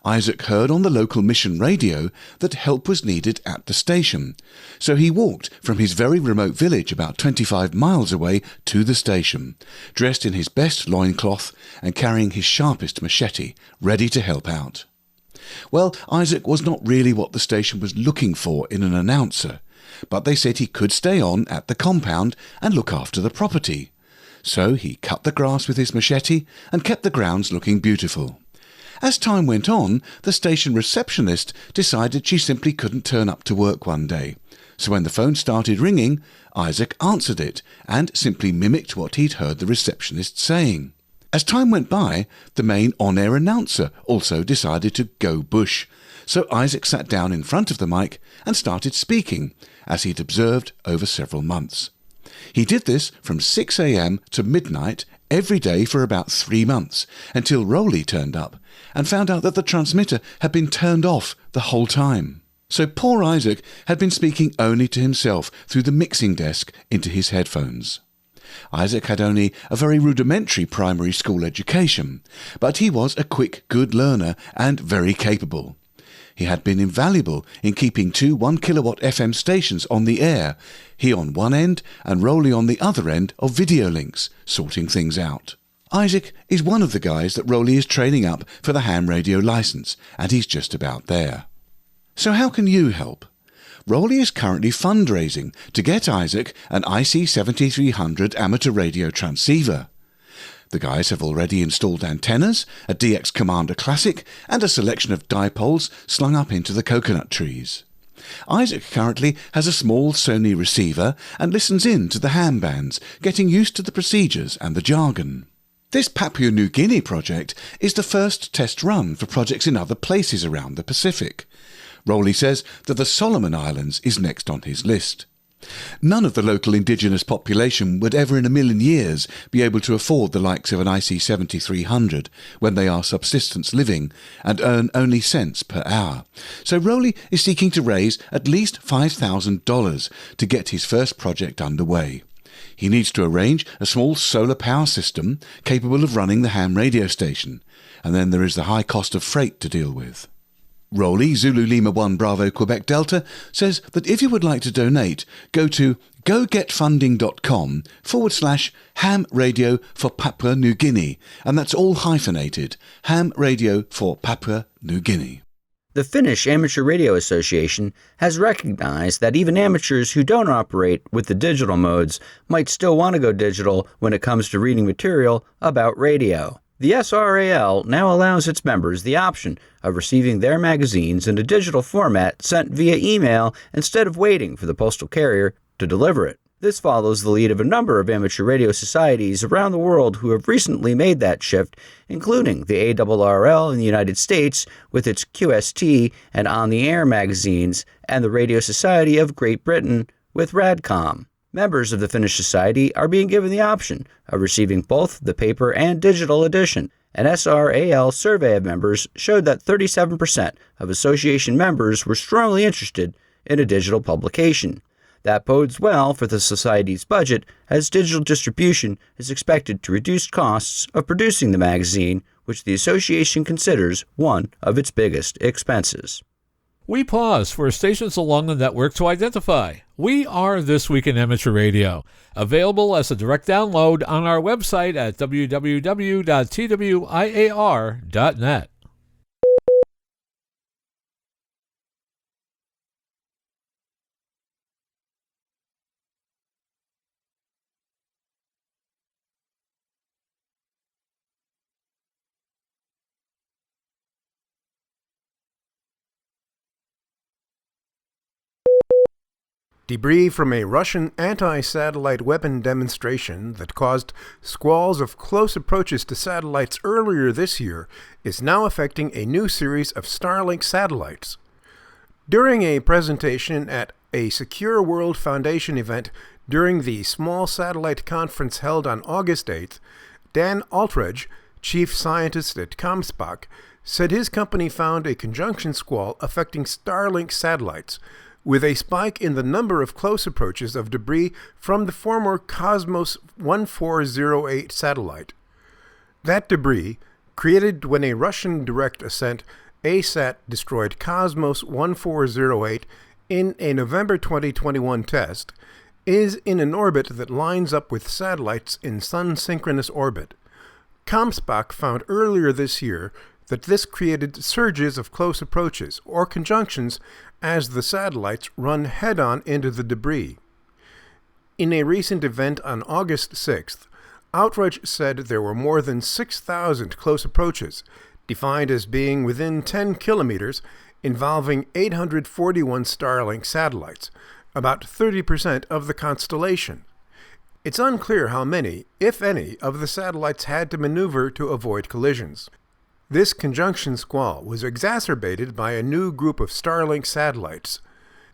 Isaac heard on the local mission radio that help was needed at the station, so he walked from his very remote village about 25 miles away to the station, dressed in his best loincloth and carrying his sharpest machete, ready to help out. Well, Isaac was not really what the station was looking for in an announcer, but they said he could stay on at the compound and look after the property. So he cut the grass with his machete and kept the grounds looking beautiful. As time went on, the station receptionist decided she simply couldn't turn up to work one day. So when the phone started ringing, Isaac answered it and simply mimicked what he'd heard the receptionist saying. As time went by, the main on-air announcer also decided to go bush. So Isaac sat down in front of the mic and started speaking, as he'd observed over several months. He did this from 6 a.m. to midnight every day for about 3 months, until Rowley turned up and found out that the transmitter had been turned off the whole time. So poor Isaac had been speaking only to himself through the mixing desk into his headphones. Isaac had only a very rudimentary primary school education, but he was a quick, good learner and very capable. He had been invaluable in keeping 2 1-kilowatt FM stations on the air, he on one end and Rowley on the other end of video links, sorting things out. Isaac is one of the guys that Rowley is training up for the ham radio license, and he's just about there. So how can you help? Rowley is currently fundraising to get Isaac an IC7300 amateur radio transceiver. The guys have already installed antennas, a DX Commander Classic, and a selection of dipoles slung up into the coconut trees. Isaac currently has a small Sony receiver and listens in to the ham bands, getting used to the procedures and the jargon. This Papua New Guinea project is the first test run for projects in other places around the Pacific. Rowley says that the Solomon Islands is next on his list. None of the local indigenous population would ever in a million years be able to afford the likes of an IC 7300 when they are subsistence living and earn only cents per hour. So Rowley is seeking to raise at least $5,000 to get his first project underway. He needs to arrange a small solar power system capable of running the ham radio station, and then there is the high cost of freight to deal with. Rowley, Zulu Lima 1 Bravo Quebec Delta, says that if you would like to donate, go to gogetfunding.com/ham radio for Papua New Guinea, and that's all hyphenated, ham radio for Papua New Guinea. The Finnish Amateur Radio Association has recognized that even amateurs who don't operate with the digital modes might still want to go digital when it comes to reading material about radio. The SRAL now allows its members the option of receiving their magazines in a digital format sent via email instead of waiting for the postal carrier to deliver it. This follows the lead of a number of amateur radio societies around the world who have recently made that shift, including the ARRL in the United States with its QST and On the Air magazines, and the Radio Society of Great Britain with RADCOM. Members of the Finnish Society are being given the option of receiving both the paper and digital edition. An SRAL survey of members showed that 37% of association members were strongly interested in a digital publication. That bodes well for the Society's budget, as digital distribution is expected to reduce costs of producing the magazine, which the association considers one of its biggest expenses. We pause for stations along the network to identify. We are This Week in Amateur Radio, available as a direct download on our website at www.twiar.net. Debris from a Russian anti-satellite weapon demonstration that caused squalls of close approaches to satellites earlier this year is now affecting a new series of Starlink satellites. During a presentation at a Secure World Foundation event during the Small Satellite Conference held on August 8th, Dan Altridge, chief scientist at Comstock, said his company found a conjunction squall affecting Starlink satellites, with a spike in the number of close approaches of debris from the former Cosmos 1408 satellite. That debris, created when a Russian direct ascent ASAT destroyed Cosmos 1408 in a November 2021 test, is in an orbit that lines up with satellites in sun-synchronous orbit. Comstock found earlier this year that this created surges of close approaches, or conjunctions, as the satellites run head-on into the debris. In a recent event on August 6th, Outridge said there were more than 6,000 close approaches, defined as being within 10 kilometers, involving 841 Starlink satellites, about 30% of the constellation. It's unclear how many, if any, of the satellites had to maneuver to avoid collisions. This conjunction squall was exacerbated by a new group of Starlink satellites.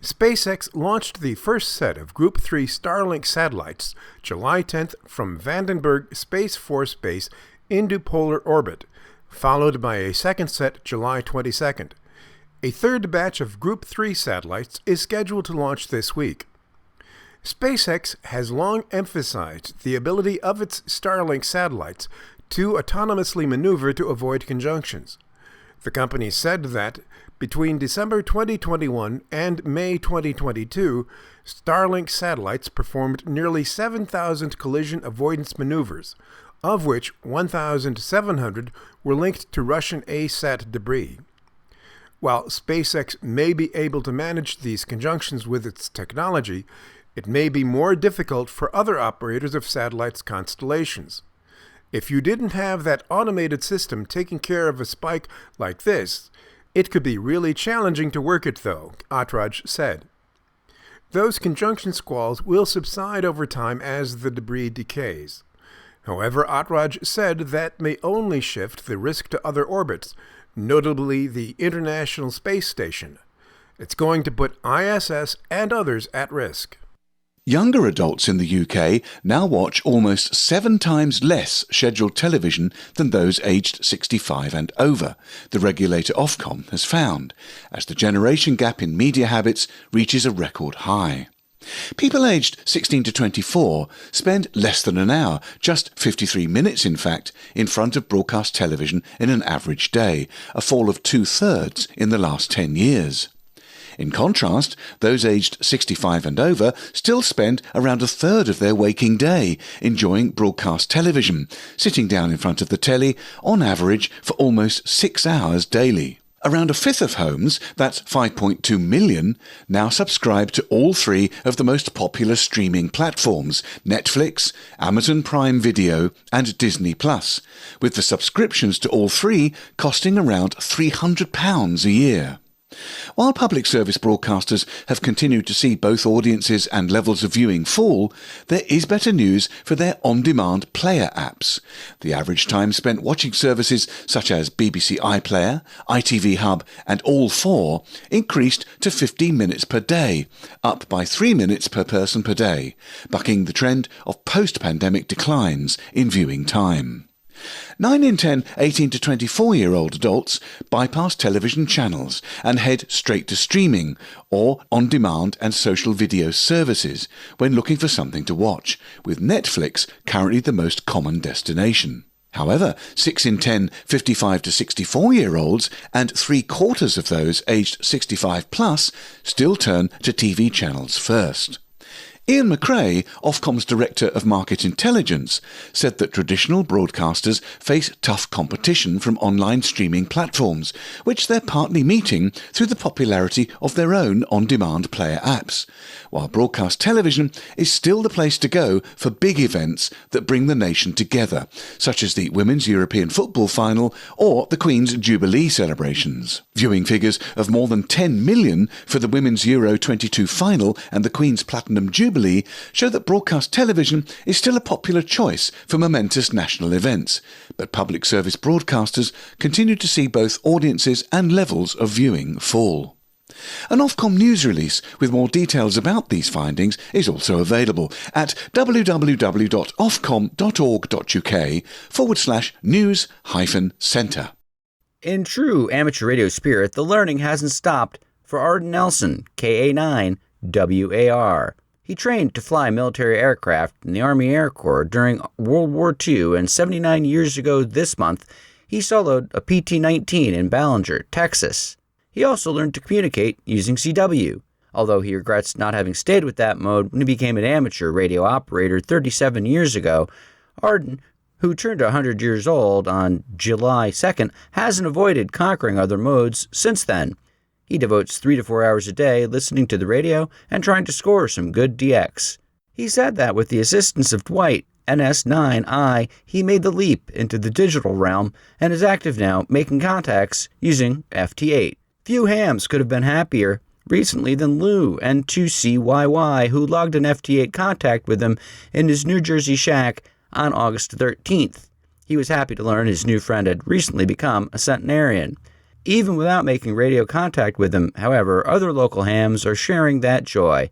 SpaceX launched the first set of Group 3 Starlink satellites July 10th from Vandenberg Space Force Base into polar orbit, followed by a second set July 22nd. A third batch of Group 3 satellites is scheduled to launch this week. SpaceX has long emphasized the ability of its Starlink satellites to autonomously maneuver to avoid conjunctions. The company said that between December 2021 and May 2022, Starlink satellites performed nearly 7,000 collision avoidance maneuvers, of which 1,700 were linked to Russian ASAT debris. While SpaceX may be able to manage these conjunctions with its technology, it may be more difficult for other operators of satellites constellations. If you didn't have that automated system taking care of a spike like this, it could be really challenging to work it, though, Atraj said. Those conjunction squalls will subside over time as the debris decays. However, Atraj said that may only shift the risk to other orbits, notably the International Space Station. It's going to put ISS and others at risk. Younger adults in the UK now watch almost 7 times less scheduled television than those aged 65 and over, the regulator Ofcom has found, as the generation gap in media habits reaches a record high. People aged 16 to 24 spend less than an hour, just 53 minutes in fact, in front of broadcast television in an average day, a fall of 2/3 in the last 10 years. In contrast, those aged 65 and over still spend around 1/3 of their waking day enjoying broadcast television, sitting down in front of the telly on average for almost 6 hours daily. Around 1/5 of homes, that's 5.2 million, now subscribe to all 3 of the most popular streaming platforms, Netflix, Amazon Prime Video and Disney+, with the subscriptions to all 3 costing around £300 a year. While public service broadcasters have continued to see both audiences and levels of viewing fall, there is better news for their on-demand player apps. The average time spent watching services such as BBC iPlayer, ITV Hub and All 4 increased to 15 minutes per day, up by 3 minutes per person per day, bucking the trend of post-pandemic declines in viewing time. 9 in 10 18 to 24-year-old adults bypass television channels and head straight to streaming or on-demand and social video services when looking for something to watch, with Netflix currently the most common destination. However, 6 in 10 55 to 64-year-olds and 3/4 of those aged 65 plus still turn to TV channels first. Ian McRae, Ofcom's Director of Market Intelligence, said that traditional broadcasters face tough competition from online streaming platforms, which they're partly meeting through the popularity of their own on-demand player apps, while broadcast television is still the place to go for big events that bring the nation together, such as the Women's European Football Final or the Queen's Jubilee celebrations. Viewing figures of more than 10 million for the Women's Euro 22 Final and the Queen's Platinum Jubilee show that broadcast television is still a popular choice for momentous national events, but public service broadcasters continue to see both audiences and levels of viewing fall. An Ofcom news release with more details about these findings is also available at www.ofcom.org.uk/news-centre. In true amateur radio spirit, the learning hasn't stopped for Arden Nelson, KA9 WAR. He trained to fly military aircraft in the Army Air Corps during World War II, and 79 years ago this month, he soloed a PT-19 in Ballinger, Texas. He also learned to communicate using CW, although he regrets not having stayed with that mode when he became an amateur radio operator 37 years ago. Arden, who turned 100 years old on July 2nd, hasn't avoided conquering other modes since then. He devotes 3 to 4 hours a day listening to the radio and trying to score some good DX. He said that with the assistance of Dwight, NS9I, he made the leap into the digital realm and is active now making contacts using FT8. Few hams could have been happier recently than Lou N2CYY, who logged an FT8 contact with him in his New Jersey shack on August 13th. He was happy to learn his new friend had recently become a centenarian. Even without making radio contact with him, however, other local hams are sharing that joy.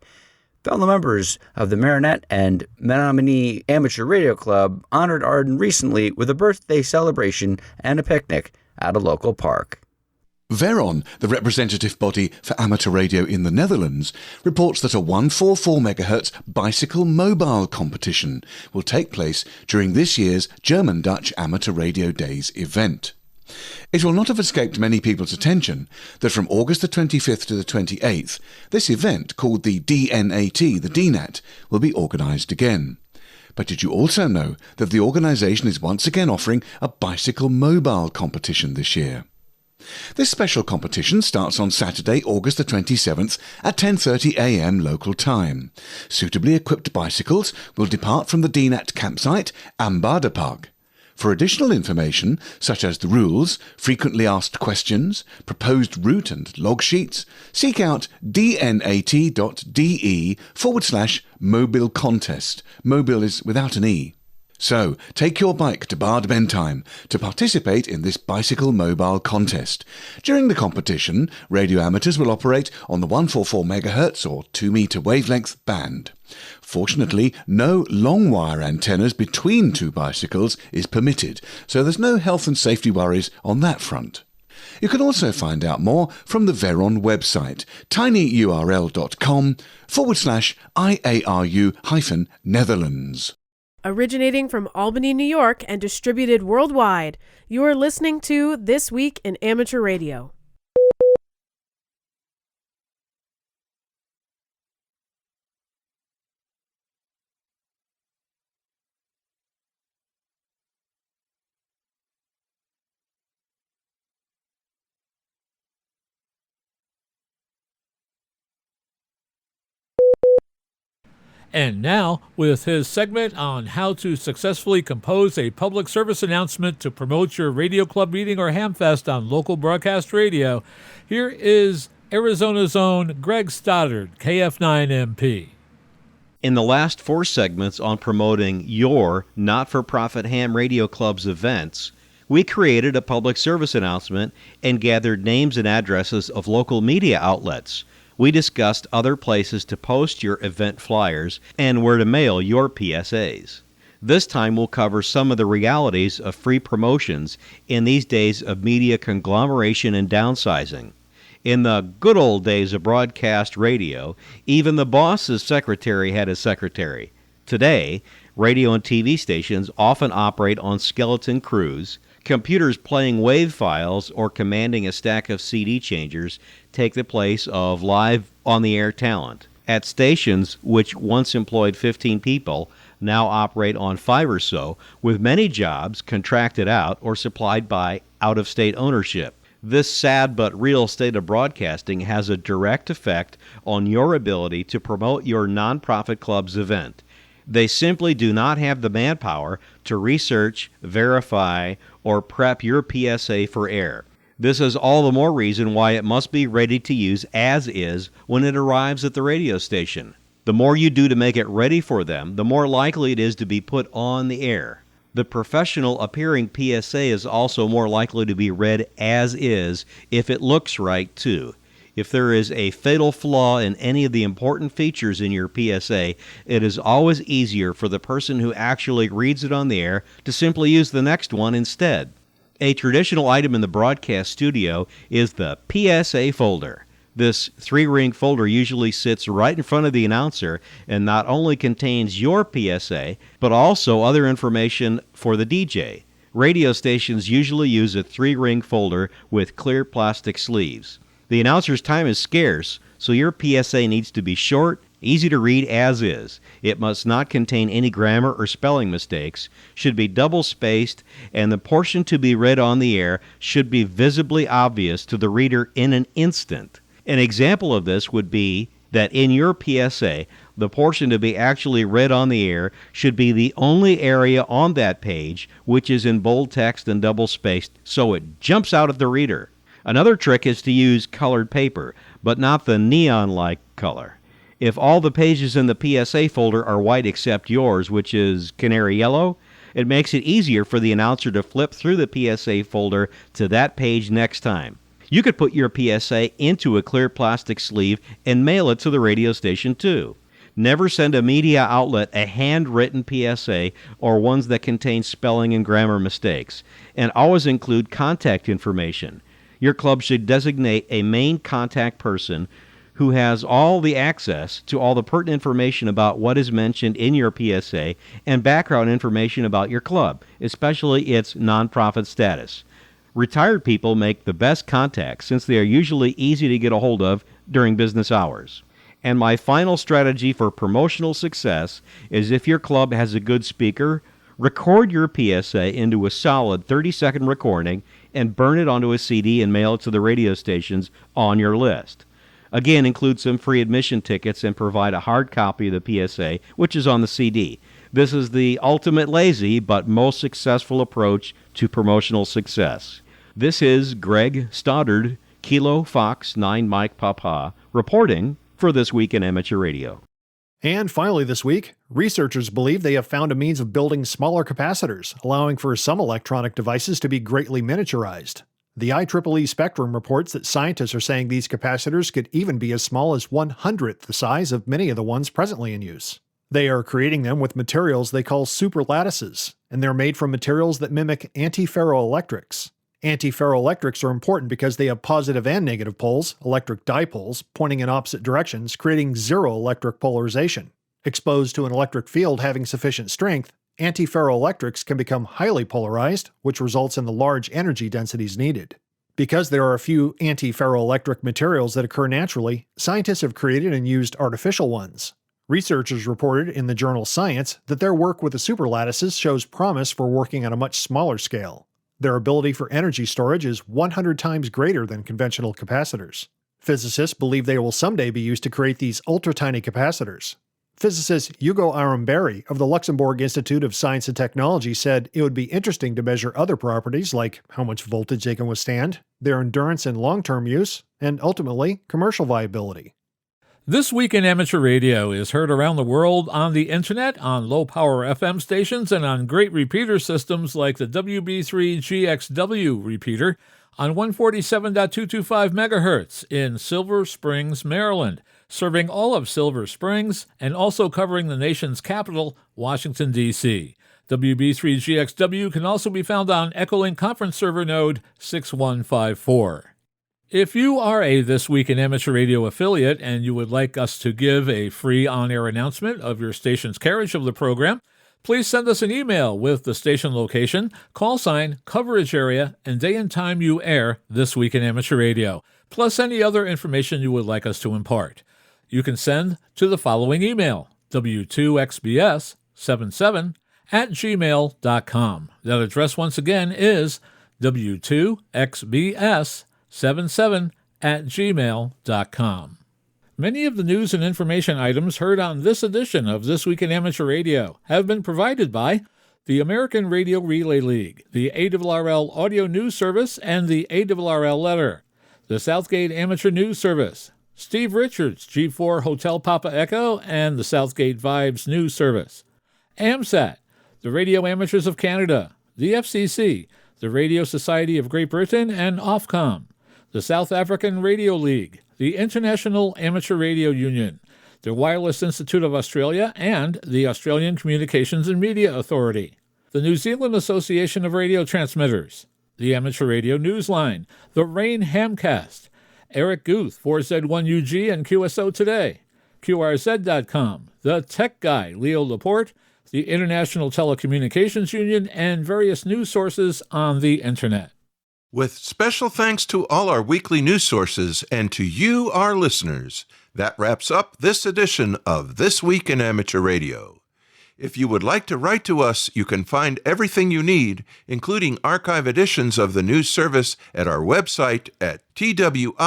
Fellow members of the Marinette and Menominee Amateur Radio Club honored Arden recently with a birthday celebration and a picnic at a local park. Veron, the representative body for amateur radio in the Netherlands, reports that a 144 MHz bicycle mobile competition will take place during this year's German-Dutch Amateur Radio Days event. It will not have escaped many people's attention that from August the 25th to the 28th, this event, called the DNAT, the DNAT, will be organised again. But did you also know that the organisation is once again offering a bicycle mobile competition this year? This special competition starts on Saturday, August the 27th at 10:30 a.m. local time. Suitably equipped bicycles will depart from the DNAT campsite, Ambaardenpark. For additional information, such as the rules, frequently asked questions, proposed route and log sheets, seek out dnat.de/mobile contest. Mobile is without an E. So, take your bike to Bad Bentheim to participate in this bicycle mobile contest. During the competition, radio amateurs will operate on the 144 MHz or 2 meter wavelength band. Fortunately, no long wire antennas between two bicycles is permitted, so there's no health and safety worries on that front. You can also find out more from the Veron website, tinyurl.com/IARU-Netherlands. Originating from Albany, New York, and distributed worldwide, you are listening to This Week in Amateur Radio. And now, with his segment on how to successfully compose a public service announcement to promote your radio club meeting or hamfest on local broadcast radio, here is Arizona's own Greg Stoddard, KF9MP. In the last 4 segments on promoting your not-for-profit ham radio club's events, we created a public service announcement and gathered names and addresses of local media outlets. We discussed other places to post your event flyers and where to mail your PSAs. This time we'll cover some of the realities of free promotions in these days of media conglomeration and downsizing. In the good old days of broadcast radio, even the boss's secretary had a secretary. Today, radio and TV stations often operate on skeleton crews. Computers playing WAV files or commanding a stack of CD changers take the place of live on-the-air talent. At stations which once employed 15 people, now operate on 5 or so, with many jobs contracted out or supplied by out-of-state ownership. This sad but real state of broadcasting has a direct effect on your ability to promote your nonprofit club's event. They simply do not have the manpower to research, verify, or prep your PSA for air. This is all the more reason why it must be ready to use as is when it arrives at the radio station. The more you do to make it ready for them, the more likely it is to be put on the air. The professional appearing PSA is also more likely to be read as is if it looks right too. If there is a fatal flaw in any of the important features in your PSA, it is always easier for the person who actually reads it on the air to simply use the next one instead. A traditional item in the broadcast studio is the PSA folder. This 3-ring folder usually sits right in front of the announcer and not only contains your PSA, but also other information for the DJ. Radio stations usually use a 3-ring folder with clear plastic sleeves. The announcer's time is scarce, so your PSA needs to be short, easy to read as is. It must not contain any grammar or spelling mistakes, should be double-spaced, and the portion to be read on the air should be visibly obvious to the reader in an instant. An example of this would be that in your PSA, the portion to be actually read on the air should be the only area on that page which is in bold text and double-spaced, so it jumps out at the reader. Another trick is to use colored paper, but not the neon-like color. If all the pages in the PSA folder are white except yours, which is canary yellow, it makes it easier for the announcer to flip through the PSA folder to that page next time. You could put your PSA into a clear plastic sleeve and mail it to the radio station too. Never send a media outlet a handwritten PSA or ones that contain spelling and grammar mistakes, and always include contact information. Your club should designate a main contact person who has all the access to all the pertinent information about what is mentioned in your PSA and background information about your club, especially its nonprofit status. Retired people make the best contacts since they are usually easy to get a hold of during business hours. And my final strategy for promotional success is if your club has a good speaker, record your PSA into a solid 30-second recording and burn it onto a CD and mail it to the radio stations on your list. Again, include some free admission tickets and provide a hard copy of the PSA, which is on the CD. This is the ultimate lazy but most successful approach to promotional success. This is Greg Stoddard, Kilo Fox 9 Mike Papa, reporting for This Week in Amateur Radio. And finally this week, researchers believe they have found a means of building smaller capacitors, allowing for some electronic devices to be greatly miniaturized. The IEEE Spectrum reports that scientists are saying these capacitors could even be as small as 1/100th the size of many of the ones presently in use. They are creating them with materials they call superlattices, and they're made from materials that mimic antiferroelectrics. Antiferroelectrics are important because they have positive and negative poles, electric dipoles, pointing in opposite directions, creating zero electric polarization. Exposed to an electric field having sufficient strength, antiferroelectrics can become highly polarized, which results in the large energy densities needed. Because there are a few antiferroelectric materials that occur naturally, scientists have created and used artificial ones. Researchers reported in the journal Science that their work with the superlattices shows promise for working on a much smaller scale. Their ability for energy storage is 100 times greater than conventional capacitors. Physicists believe they will someday be used to create these ultra-tiny capacitors. Physicist Hugo Aramberi of the Luxembourg Institute of Science and Technology said it would be interesting to measure other properties like how much voltage they can withstand, their endurance in long-term use, and ultimately commercial viability. This Week in Amateur Radio is heard around the world on the internet, on low-power FM stations, and on great repeater systems like the WB3GXW repeater on 147.225 MHz in Silver Springs, Maryland, serving all of Silver Springs and also covering the nation's capital, Washington, D.C. WB3GXW can also be found on Echolink Conference Server Node 6154. If you are a This Week in Amateur Radio affiliate and you would like us to give a free on-air announcement of your station's carriage of the program, please send us an email with the station location, call sign, coverage area, and day and time you air This Week in Amateur Radio, plus any other information you would like us to impart. You can send to the following email, w2xbs77@gmail.com. That address once again is w2xbs77@gmail.com. Many of the news and information items heard on this edition of This Week in Amateur Radio have been provided by the American Radio Relay League, the ARRL Audio News Service, and the ARRL Letter, the Southgate Amateur News Service, Steve Richards, G4 Hotel Papa Echo, and the Southgate Vibes News Service, AMSAT, the Radio Amateurs of Canada, the FCC, the Radio Society of Great Britain, and Ofcom, the South African Radio League, the International Amateur Radio Union, the Wireless Institute of Australia, and the Australian Communications and Media Authority, the New Zealand Association of Radio Transmitters, the Amateur Radio Newsline, the Rain Hamcast, Eric Guth, 4Z1UG and QSO Today, QRZ.com, the Tech Guy, Leo Laporte, the International Telecommunications Union, and various news sources on the Internet. With special thanks to all our weekly news sources and to you, our listeners, that wraps up this edition of This Week in Amateur Radio. If you would like to write to us, you can find everything you need, including archive editions of the news service, at our website at twiar.net.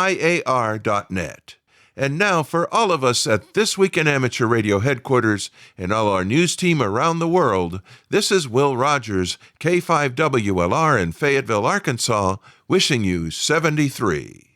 And now, for all of us at This Week in Amateur Radio headquarters and all our news team around the world, this is Will Rogers, K5WLR in Fayetteville, Arkansas, wishing you 73.